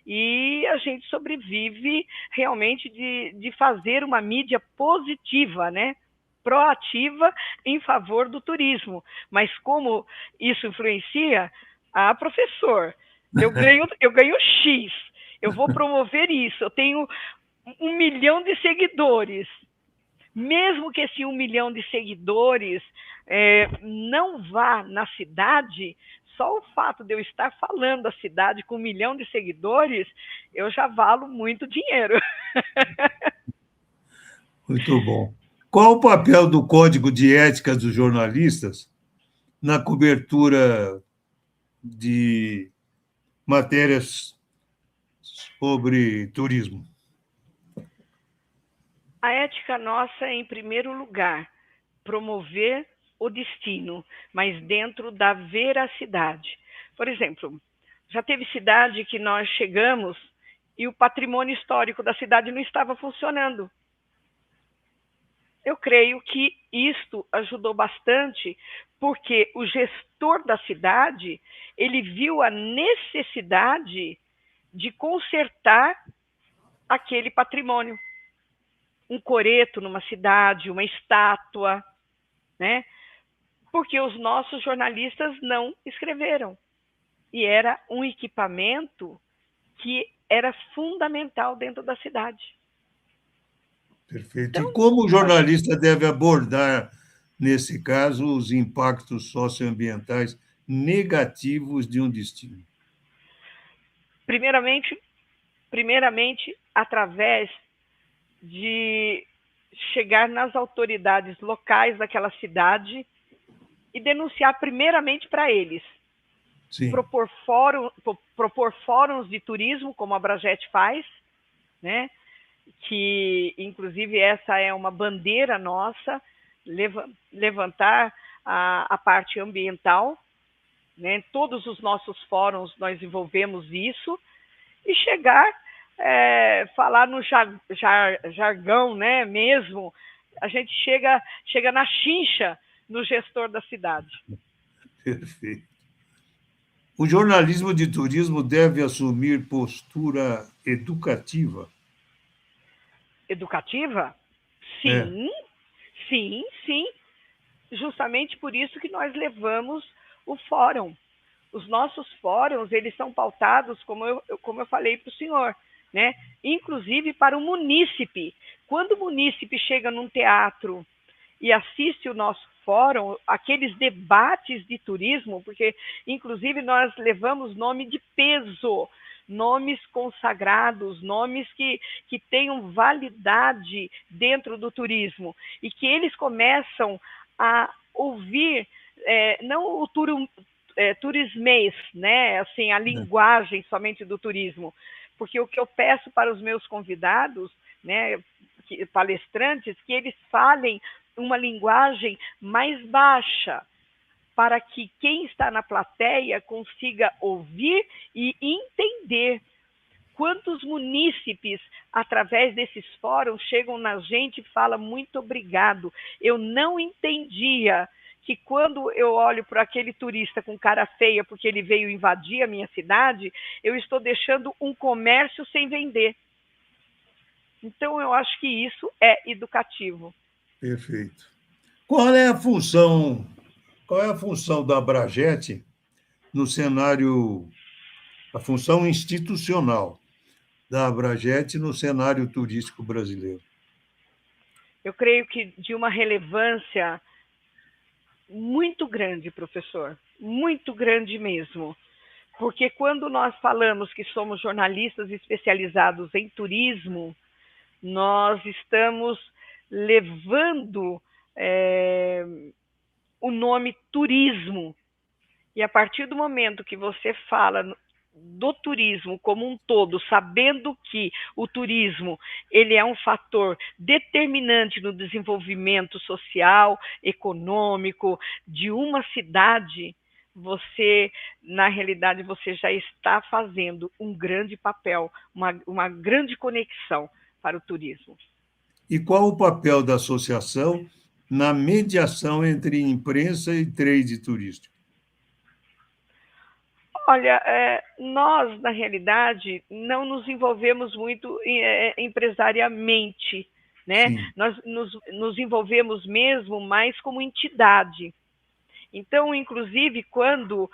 E a gente sobrevive realmente de fazer uma mídia positiva, né? Proativa em favor do turismo. Mas como isso influencia? Ah, professor, eu ganho X, eu vou promover isso, eu tenho 1 milhão de seguidores. Mesmo que esse 1 milhão de seguidores não vá na cidade, só o fato de eu estar falando da cidade com 1 milhão de seguidores, eu já valo muito dinheiro. Muito bom. Qual o papel do Código de Ética dos jornalistas na cobertura de matérias sobre turismo? A ética nossa é, em primeiro lugar, promover o destino, mas dentro da veracidade. Por exemplo, já teve cidade que nós chegamos e o patrimônio histórico da cidade não estava funcionando. Eu creio que isto ajudou bastante, porque o gestor da cidade, ele viu a necessidade de consertar aquele patrimônio. Um coreto numa cidade, uma estátua, né? Porque os nossos jornalistas não escreveram. E era um equipamento que era fundamental dentro da cidade. Perfeito. Então, E como o jornalista deve abordar, nesse caso, os impactos socioambientais negativos de um destino? primeiramente através de chegar nas autoridades locais daquela cidade e denunciar primeiramente para eles. Sim. Propor fóruns de turismo, como a Abrajet faz, né? Que, inclusive, essa é uma bandeira nossa, levantar a parte ambiental, né? Todos os nossos fóruns nós envolvemos isso, e chegar, falar no jargão, né, mesmo, a gente chega na chincha no gestor da cidade. Perfeito. O jornalismo de turismo deve assumir postura educativa? Educativa? É. Sim, sim, sim. Justamente por isso que nós levamos o fórum. Os nossos fóruns, eles são pautados, como eu falei para o senhor, né? Inclusive para o munícipe. Quando o munícipe chega num teatro e assiste o nosso fórum, aqueles debates de turismo, porque, inclusive, nós levamos nome de peso, nomes consagrados, nomes que tenham validade dentro do turismo, e que eles começam a ouvir, não o turismês, né? Assim, a linguagem somente do turismo, porque o que eu peço para os meus convidados, né, palestrantes, que eles falem uma linguagem mais baixa, para que quem está na plateia consiga ouvir e entender. Quantos munícipes, através desses fóruns, chegam na gente e falam muito obrigado. Eu não entendia que quando eu olho para aquele turista com cara feia porque ele veio invadir a minha cidade, eu estou deixando um comércio sem vender. Então, eu acho que isso é educativo. Perfeito. Qual é a função da Abrajet no cenário, a função institucional da Abrajet no cenário turístico brasileiro? Eu creio que de uma relevância muito grande, professor, muito grande mesmo. Porque quando nós falamos que somos jornalistas especializados em turismo, nós estamos levando o nome turismo. E a partir do momento que você fala do turismo como um todo, sabendo que o turismo ele é um fator determinante no desenvolvimento social, econômico de uma cidade, você, na realidade, você já está fazendo um grande papel, uma grande conexão para o turismo. E qual o papel da associação na mediação entre imprensa e trade turístico? Olha, nós, na realidade, não nos envolvemos muito empresariamente, né? Sim. Nós nos envolvemos mesmo mais como entidade. Então, inclusive, quando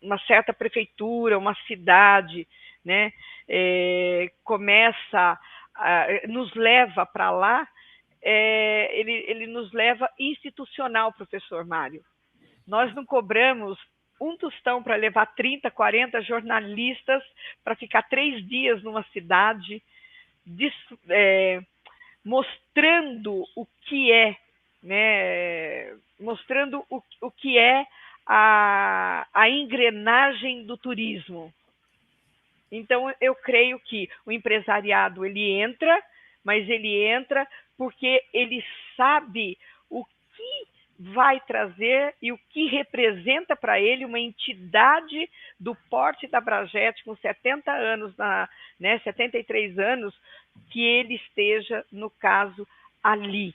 uma certa prefeitura, uma cidade, né, nos leva para lá, ele nos leva institucional, professor Mário. Nós não cobramos um tostão para levar 30, 40 jornalistas para ficar 3 dias numa cidade, mostrando o que é, né, mostrando o que é a engrenagem do turismo. Então, eu creio que o empresariado, ele entra, mas ele entra porque ele sabe o que vai trazer e o que representa para ele uma entidade do porte da Abrajet com 70 anos, 73 anos, que ele esteja, no caso, ali,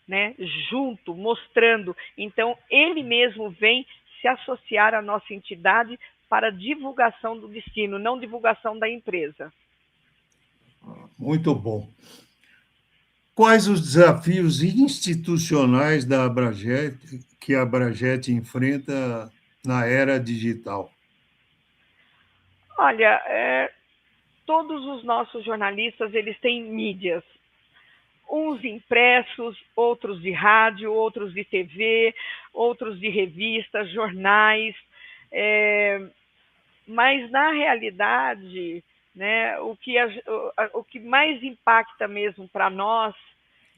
né, junto, mostrando. Então, ele mesmo vem se associar à nossa entidade para divulgação do destino, não divulgação da empresa. Muito bom. Quais os desafios institucionais da Abrajet, que a Abrajet enfrenta na era digital? Olha, todos os nossos jornalistas, eles têm mídias. Uns impressos, outros de rádio, outros de TV, outros de revistas, jornais. Mas, na realidade, né, o que mais impacta mesmo para nós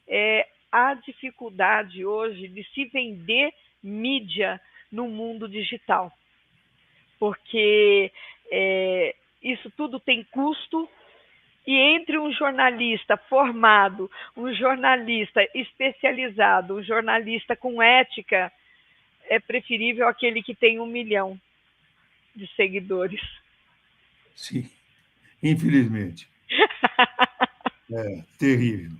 é a dificuldade hoje de se vender mídia no mundo digital. Porque isso tudo tem custo, e entre um jornalista formado, um jornalista especializado, um jornalista com ética, é preferível aquele que tem 1 milhão de seguidores. Sim, infelizmente. É terrível.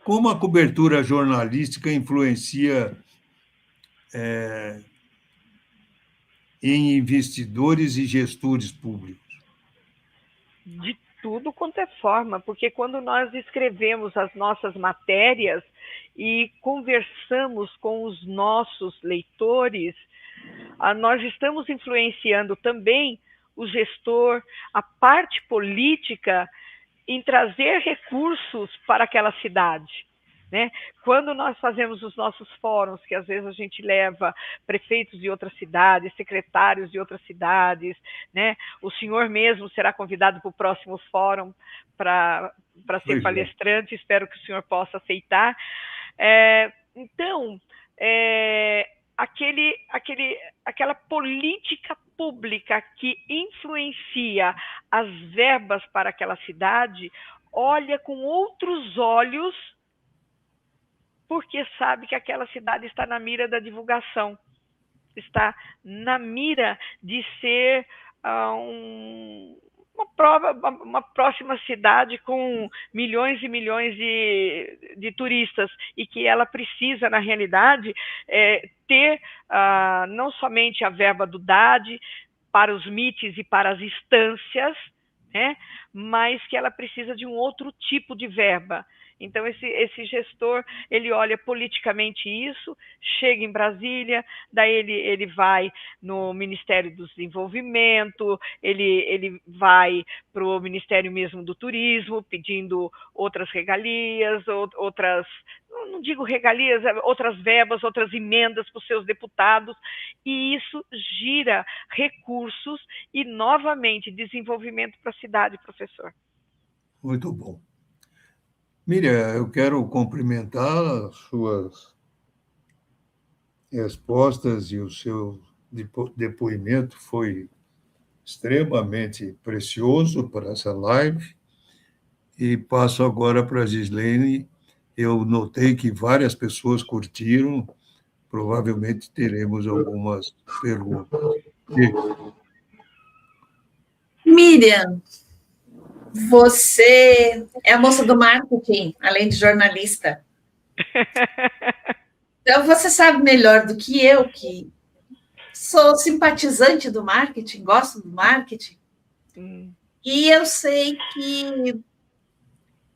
Como a cobertura jornalística influencia em investidores e gestores públicos? De tudo quanto é forma, porque quando nós escrevemos as nossas matérias e conversamos com os nossos leitores, nós estamos influenciando também o gestor, a parte política, em trazer recursos para aquela cidade. Né? Quando nós fazemos os nossos fóruns, que às vezes a gente leva prefeitos de outras cidades, secretários de outras cidades, né? O senhor mesmo será convidado para o próximo fórum para ser palestrante, espero que o senhor possa aceitar. Então, aquela política pública que influencia as verbas para aquela cidade, olha com outros olhos, porque sabe que aquela cidade está na mira da divulgação, está na mira de ser uma próxima cidade com milhões e milhões de turistas, e que ela precisa, na realidade, ter não somente a verba do DAD para os MITs e para as instâncias, né, mas que ela precisa de um outro tipo de verba. Então, esse gestor, ele olha politicamente isso, chega em Brasília, daí ele vai no Ministério do Desenvolvimento, ele vai para o Ministério mesmo do Turismo, pedindo outras regalias, outras, não digo regalias, outras verbas, outras emendas para os seus deputados, e isso gira recursos e, novamente, desenvolvimento para a cidade, professor. Muito bom. Miriam, eu quero cumprimentar as suas respostas, e o seu depoimento foi extremamente precioso para essa live. E passo agora para a Gislene. Eu notei que várias pessoas curtiram, provavelmente teremos algumas perguntas. Miriam, você é a moça do marketing, além de jornalista. Então, você sabe melhor do que eu, que sou simpatizante do marketing, gosto do marketing. E eu sei que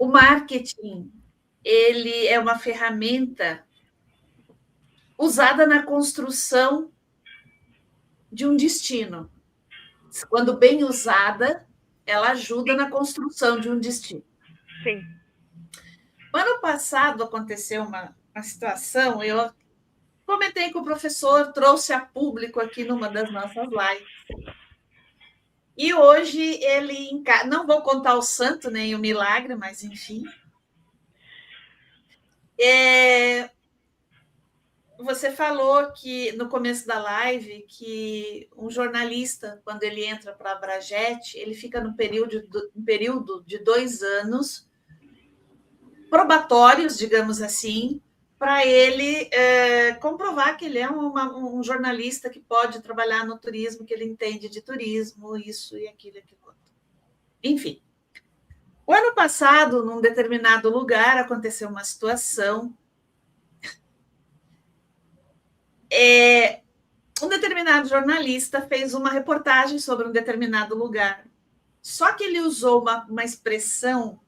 o marketing, ele é uma ferramenta usada na construção de um destino. Quando bem usada, ela ajuda na construção de um destino. Sim. No ano passado aconteceu uma situação, eu comentei com o professor, trouxe a público aqui numa das nossas lives. E hoje ele, não vou contar o santo nem o milagre, mas enfim. Você falou que no começo da live que um jornalista, quando ele entra para a Abrajet, ele fica no período de 2 anos probatórios, digamos assim, para ele comprovar que ele é um jornalista que pode trabalhar no turismo, que ele entende de turismo, isso e aquilo outro. Enfim. O ano passado, num determinado lugar, aconteceu uma situação. Um determinado jornalista fez uma reportagem sobre um determinado lugar. Só que ele usou uma expressão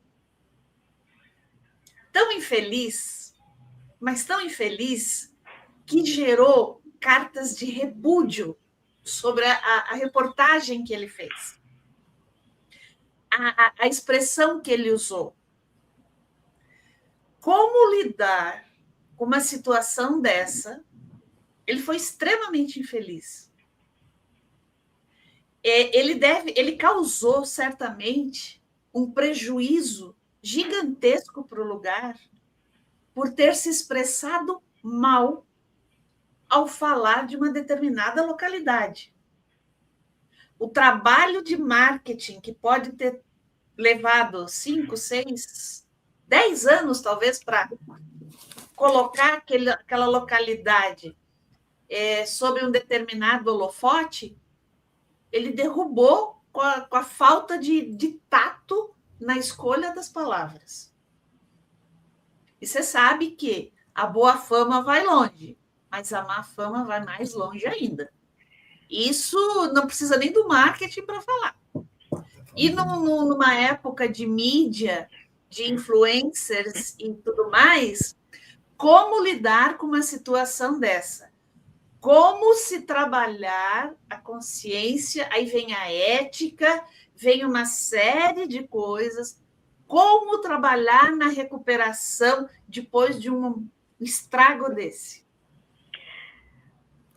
tão infeliz, mas tão infeliz, que gerou cartas de repúdio sobre a reportagem que ele fez. A expressão que ele usou. Como lidar com uma situação dessa? Ele foi extremamente infeliz. Ele causou, certamente, um prejuízo gigantesco para o lugar por ter se expressado mal ao falar de uma determinada localidade. O trabalho de marketing que pode ter levado 5, 6, 10 anos, talvez, para colocar aquela localidade sobre um determinado holofote, ele derrubou com a falta de tato na escolha das palavras. E você sabe que a boa fama vai longe, mas a má fama vai mais longe ainda. Isso não precisa nem do marketing para falar. E numa época de mídia, de influencers e tudo mais, como lidar com uma situação dessa? Como se trabalhar a consciência, aí vem a ética, vem uma série de coisas. Como trabalhar na recuperação depois de um estrago desse?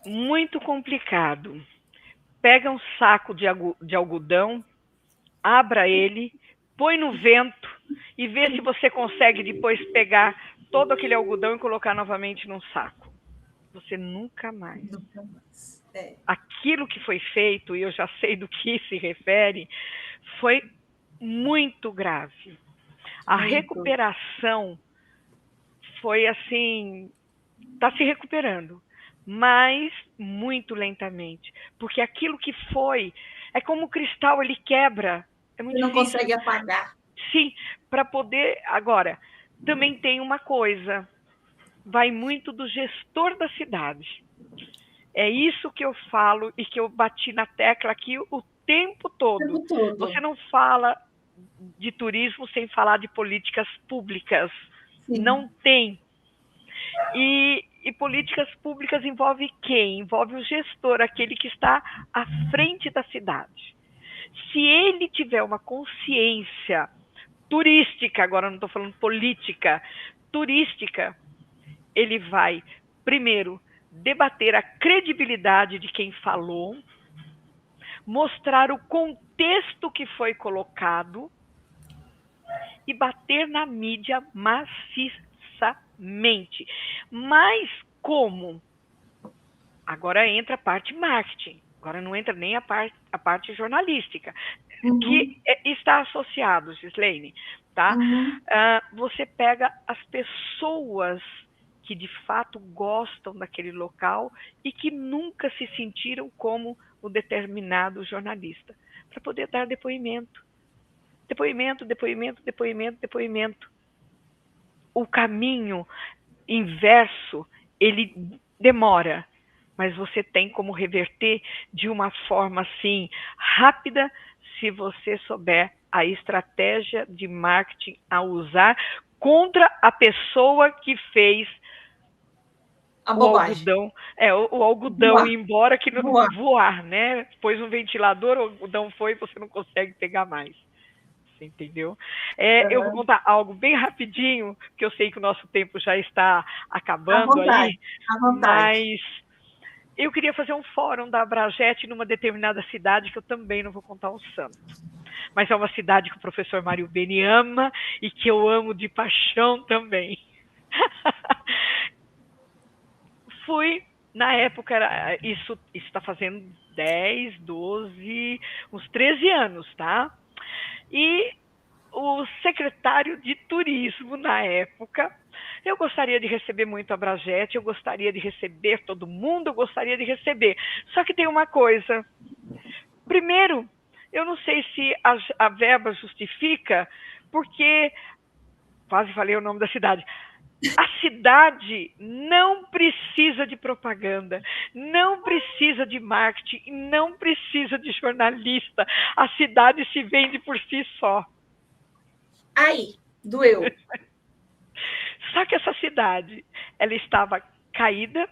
Muito complicado. Pega um saco de algodão, abra ele, põe no vento e vê se você consegue depois pegar todo aquele algodão e colocar novamente num saco. Você nunca mais. Aquilo que foi feito, e eu já sei do que se refere, foi muito grave. A recuperação foi assim, está se recuperando, mas muito lentamente, porque aquilo que foi, é como o cristal, ele quebra. É muito difícil. Não consegue apagar. Sim, para poder... Agora, também tem uma coisa, vai muito do gestor da cidade. É isso que eu falo e que eu bati na tecla aqui o tempo todo. Você não fala de turismo sem falar de políticas públicas. Sim. Não tem. E políticas públicas envolve quem? Envolve o gestor, aquele que está à frente da cidade. Se ele tiver uma consciência turística, agora não estou falando política, turística, ele vai, primeiro, debater a credibilidade de quem falou, mostrar o contexto que foi colocado e bater na mídia maciçamente. Mas como? Agora entra a parte marketing, agora não entra nem a parte jornalística, que está associado, Gislaine, tá? Você pega as pessoas que de fato gostam daquele local e que nunca se sentiram como o determinado jornalista, para poder dar depoimento. Depoimento. O caminho inverso, ele demora, mas você tem como reverter de uma forma assim, rápida, se você souber a estratégia de marketing a usar contra a pessoa que fez A o bobagem. algodão, o algodão Voar. ir embora, que não Voar. voar, né? Pôs um ventilador, o algodão foi e você não consegue pegar mais. Você entendeu? Eu vou contar algo bem rapidinho, que eu sei que o nosso tempo já está acabando aí, À vontade. mas eu queria fazer um fórum da Abrajet numa determinada cidade, que eu também não vou contar o santo. Mas é uma cidade que o professor Mário Beni ama e que eu amo de paixão também. Fui, na época, isso está fazendo 10, 12, uns 13 anos, tá? E o secretário de turismo na época, eu gostaria de receber muito a Abrajet, eu gostaria de receber todo mundo, eu gostaria de receber. Só que tem uma coisa. Primeiro, eu não sei se a verba justifica, porque, quase falei o nome da cidade, a cidade não precisa de propaganda, não precisa de marketing, não precisa de jornalista. A cidade se vende por si só. Aí, doeu. Só que essa cidade, ela estava caída,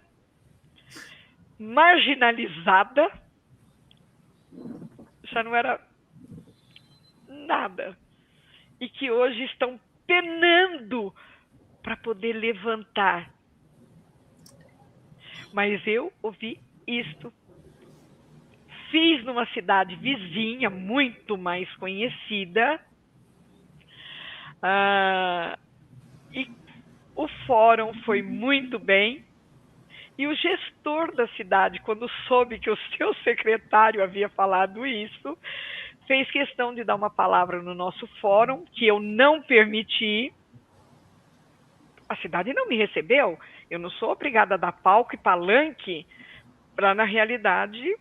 marginalizada, já não era nada. E que hoje estão penando para poder levantar. Mas eu ouvi isto. Fiz numa cidade vizinha, muito mais conhecida, e o fórum foi muito bem. E o gestor da cidade, quando soube que o seu secretário havia falado isso, fez questão de dar uma palavra no nosso fórum, que eu não permiti. A cidade não me recebeu. Eu não sou obrigada a dar palco e palanque para, na realidade,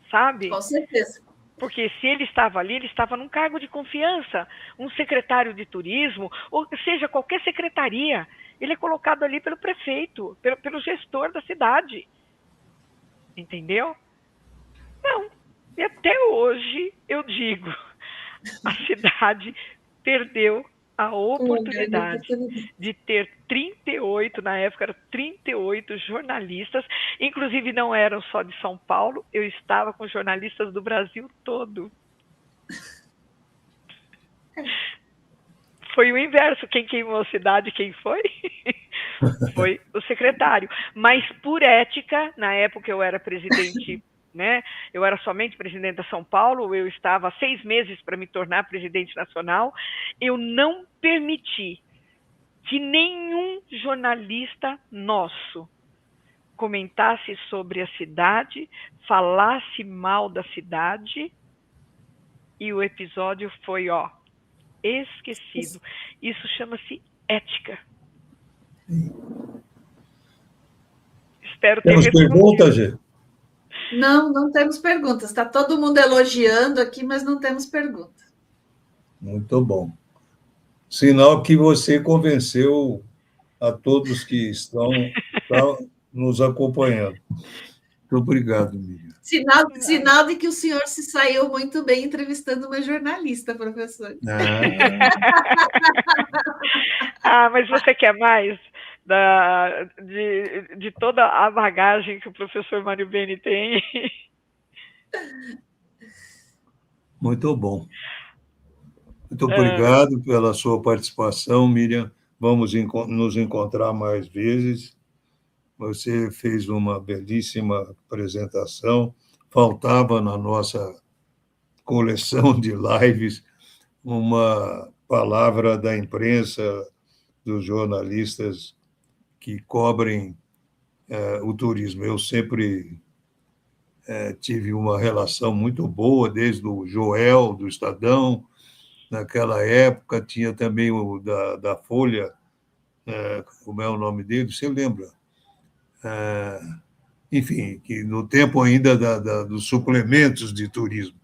sabe? Com certeza. Porque se ele estava ali, ele estava num cargo de confiança, um secretário de turismo, ou seja, qualquer secretaria, ele é colocado ali pelo prefeito, pelo gestor da cidade. Entendeu? Não. E até hoje eu digo, a cidade perdeu a oportunidade de ter 38, na época eram 38 jornalistas, inclusive não eram só de São Paulo, eu estava com jornalistas do Brasil todo. Foi o inverso, quem queimou a cidade, quem foi? Foi o secretário. Mas por ética, na época eu era presidente, né? Eu era somente presidente da São Paulo, eu estava há 6 meses para me tornar presidente nacional, eu não permiti que nenhum jornalista nosso comentasse sobre a cidade, falasse mal da cidade, e o episódio foi, esquecido. Isso chama-se ética. Espero ter Temos perguntas, Gê? Não temos perguntas. Está todo mundo elogiando aqui, mas não temos pergunta. Muito bom. Sinal que você convenceu a todos que estão nos acompanhando. Muito obrigado, Miriam. Sinal de que o senhor se saiu muito bem entrevistando uma jornalista, professor. Mas você quer mais de toda a bagagem que o professor Mário Beni tem? Muito bom. Muito obrigado pela sua participação, Miriam. Vamos nos encontrar mais vezes. Você fez uma belíssima apresentação. Faltava na nossa coleção de lives uma palavra da imprensa, dos jornalistas que cobrem o turismo. Eu sempre tive uma relação muito boa, desde o Joel, do Estadão. Naquela época tinha também o da Folha, como é o nome dele, você lembra? Enfim, que no tempo ainda dos suplementos de turismo.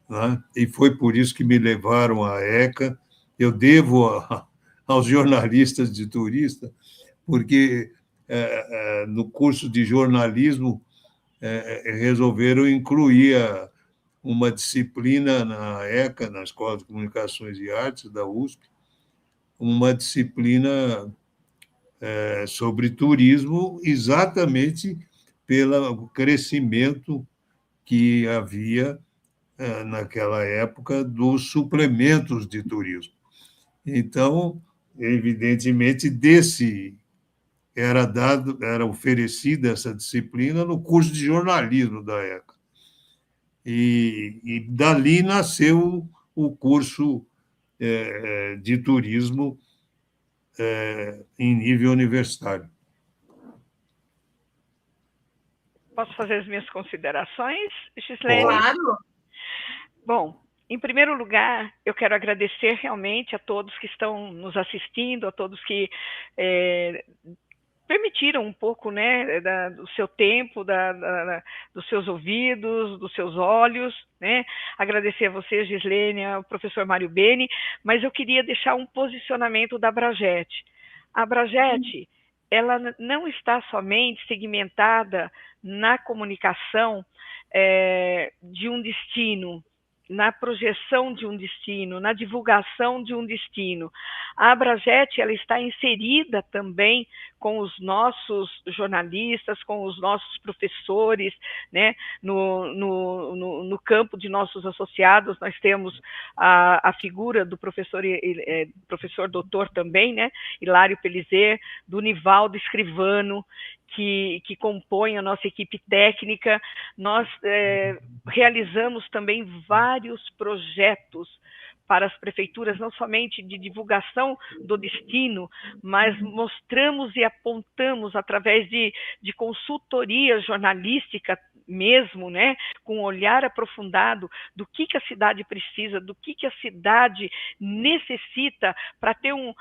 Né? E foi por isso que me levaram à ECA. Eu devo aos jornalistas de turista, porque no curso de jornalismo resolveram incluir uma disciplina na ECA, na Escola de Comunicações e Artes da USP, uma disciplina sobre turismo, exatamente pelo crescimento que havia naquela época dos suplementos de turismo. Então, evidentemente, era oferecida essa disciplina no curso de jornalismo da ECA. E dali nasceu o curso de turismo em nível universitário. Posso fazer as minhas considerações, Gislene? Claro. Bom, em primeiro lugar, eu quero agradecer realmente a todos que estão nos assistindo, a todos que permitiram um pouco, né, do seu tempo, dos seus ouvidos, dos seus olhos, né? Agradecer a você, Gislene, ao professor Mário Beni, mas eu queria deixar um posicionamento da Abrajet. A Abrajet, ela não está somente segmentada na comunicação de um destino, na projeção de um destino, na divulgação de um destino. A Abrajet, ela está inserida também com os nossos jornalistas, com os nossos professores, né? No campo de nossos associados, nós temos a figura do professor doutor também, né? Hilário Pelizer, do Nivaldo Escrivano, que compõe a nossa equipe técnica. Nós realizamos também vários projetos para as prefeituras, não somente de divulgação do destino, mas mostramos e apontamos através de consultoria jornalística mesmo, né, com um olhar aprofundado do que a cidade precisa, do que a cidade necessita para ter um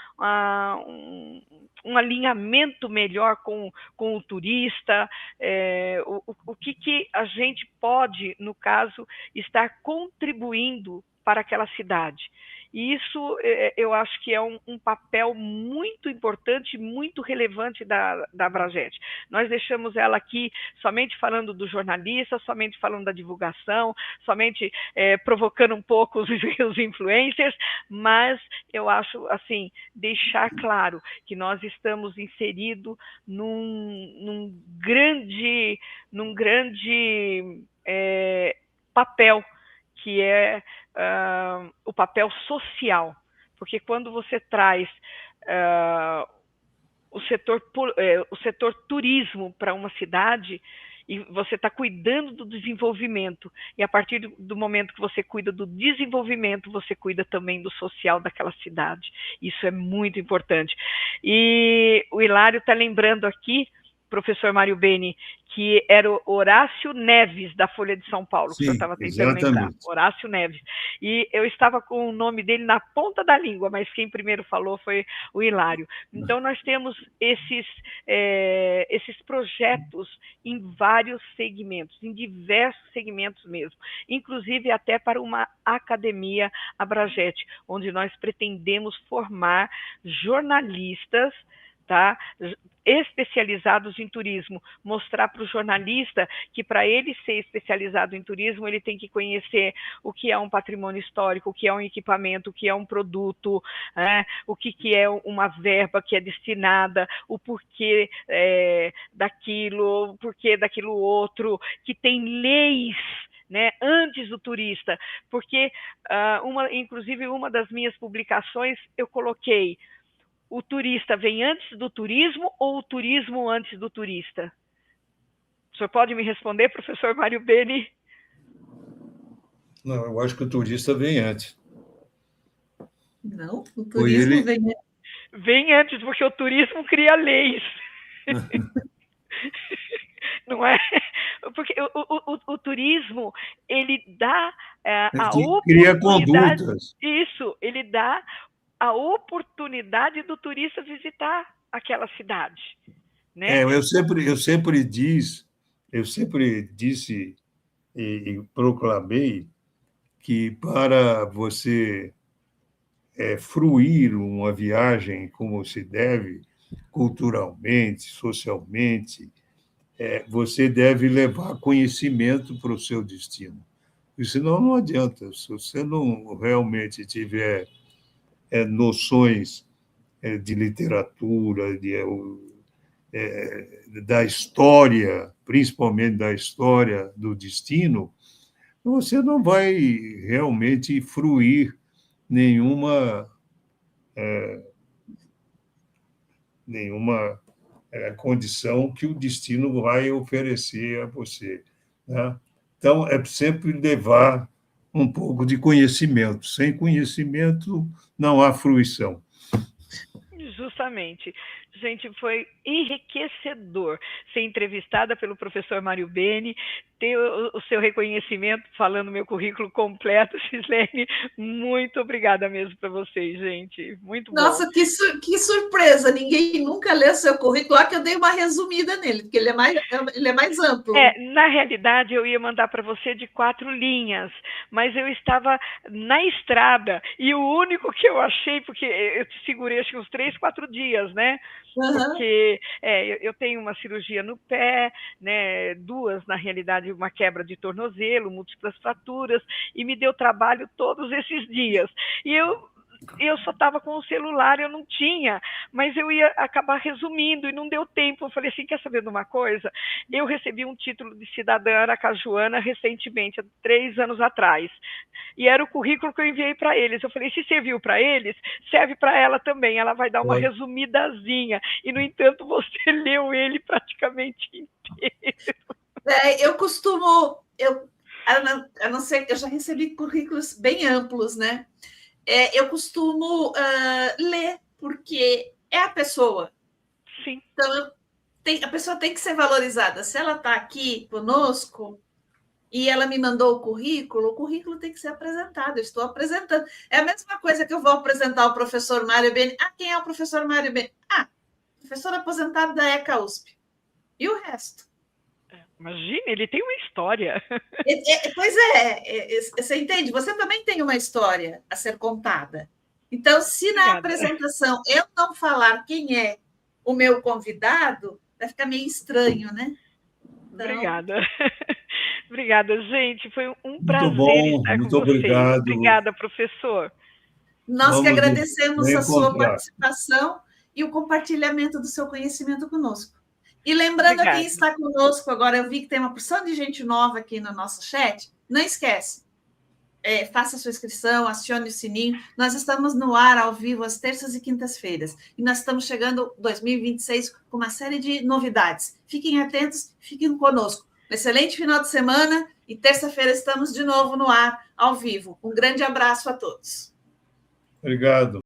alinhamento melhor com o turista, o que a gente pode, no caso, estar contribuindo para aquela cidade. E isso eu acho que é um papel muito importante, muito relevante da Abrajet. Nós deixamos ela aqui somente falando do jornalista, somente falando da divulgação, somente provocando um pouco os influencers, mas eu acho, assim, deixar claro que nós estamos inseridos num grande papel, que é o papel social, porque quando você traz o setor turismo para uma cidade, e você está cuidando do desenvolvimento, e a partir do momento que você cuida do desenvolvimento, você cuida também do social daquela cidade. Isso é muito importante. E o Hilário está lembrando aqui, professor Mário Beni, que era o Horácio Neves, da Folha de São Paulo, que o senhor estava tentando lembrar. Horácio Neves. E eu estava com o nome dele na ponta da língua, mas quem primeiro falou foi o Hilário. Então, nós temos esses projetos em vários segmentos, em diversos segmentos mesmo, inclusive até para uma academia Abrajet, onde nós pretendemos formar jornalistas, tá, especializados em turismo, mostrar para o jornalista que para ele ser especializado em turismo, ele tem que conhecer o que é um patrimônio histórico, o que é um equipamento, o que é um produto, o que é uma verba que é destinada, o porquê daquilo, o porquê daquilo outro, que tem leis, né, antes do turista, porque inclusive uma das minhas publicações eu coloquei: o turista vem antes do turismo ou o turismo antes do turista? O senhor pode me responder, professor Mário Beni? Não, eu acho que o turista vem antes. Não, o turismo vem antes. Vem antes, porque o turismo cria leis. Não é? Porque o turismo, ele dá a oportunidade... Cria condutas. Isso, ele dá a oportunidade do turista visitar aquela cidade, né? Eu sempre disse e proclamei que para você fruir uma viagem como se deve, culturalmente, socialmente, você deve levar conhecimento para o seu destino. E senão não adianta. Se você não realmente tiver noções de literatura, da história, principalmente da história do destino, você não vai realmente fruir nenhuma condição que o destino vai oferecer a você, né? Então, é sempre levar um pouco de conhecimento. Sem conhecimento, não há fruição. Justamente. Gente, foi enriquecedor ser entrevistada pelo professor Mário Beni, ter o seu reconhecimento falando meu currículo completo, Gislene. Muito obrigada mesmo para vocês, gente. Muito bom. Nossa, que surpresa! Ninguém nunca leu seu currículo, lá que eu dei uma resumida nele, porque ele é mais amplo. Na realidade, eu ia mandar para você de 4 linhas, mas eu estava na estrada e o único que eu achei, porque eu te segurei acho que uns 3, 4 dias, né? Porque eu tenho uma cirurgia no pé, né, 2, na realidade, uma quebra de tornozelo, múltiplas fraturas, e me deu trabalho todos esses dias. E eu só estava com o celular, eu não tinha, mas eu ia acabar resumindo e não deu tempo. Eu falei assim, quer saber de uma coisa? Eu recebi um título de cidadã aracajuana recentemente, há 3 anos atrás, e era o currículo que eu enviei para eles. Eu falei, se serviu para eles, serve para ela também, ela vai dar uma resumidazinha, e no entanto você leu ele praticamente inteiro. Eu costumo, a não ser que eu já recebi currículos bem amplos, né? Eu costumo ler, porque é a pessoa. Sim. Então, a pessoa tem que ser valorizada. Se ela está aqui conosco e ela me mandou o currículo tem que ser apresentado. Eu estou apresentando. É a mesma coisa que eu vou apresentar o professor Mário Beni. Quem é o professor Mário Beni? Professor aposentado da ECA USP. E o resto? Imagina, ele tem uma história. Pois você entende? Você também tem uma história a ser contada. Então, se na apresentação eu não falar quem é o meu convidado, vai ficar meio estranho, né? Então... Obrigada. Obrigada, gente. Foi um prazer estar muito com vocês. Obrigado. Obrigada, professor. Nós que agradecemos a sua participação e o compartilhamento do seu conhecimento conosco. E lembrando a quem está conosco agora, eu vi que tem uma porção de gente nova aqui no nosso chat, não esquece, faça a sua inscrição, acione o sininho, nós estamos no ar ao vivo às terças e quintas-feiras, e nós estamos chegando em 2026 com uma série de novidades. Fiquem atentos, fiquem conosco. Um excelente final de semana e terça-feira estamos de novo no ar, ao vivo. Um grande abraço a todos. Obrigado.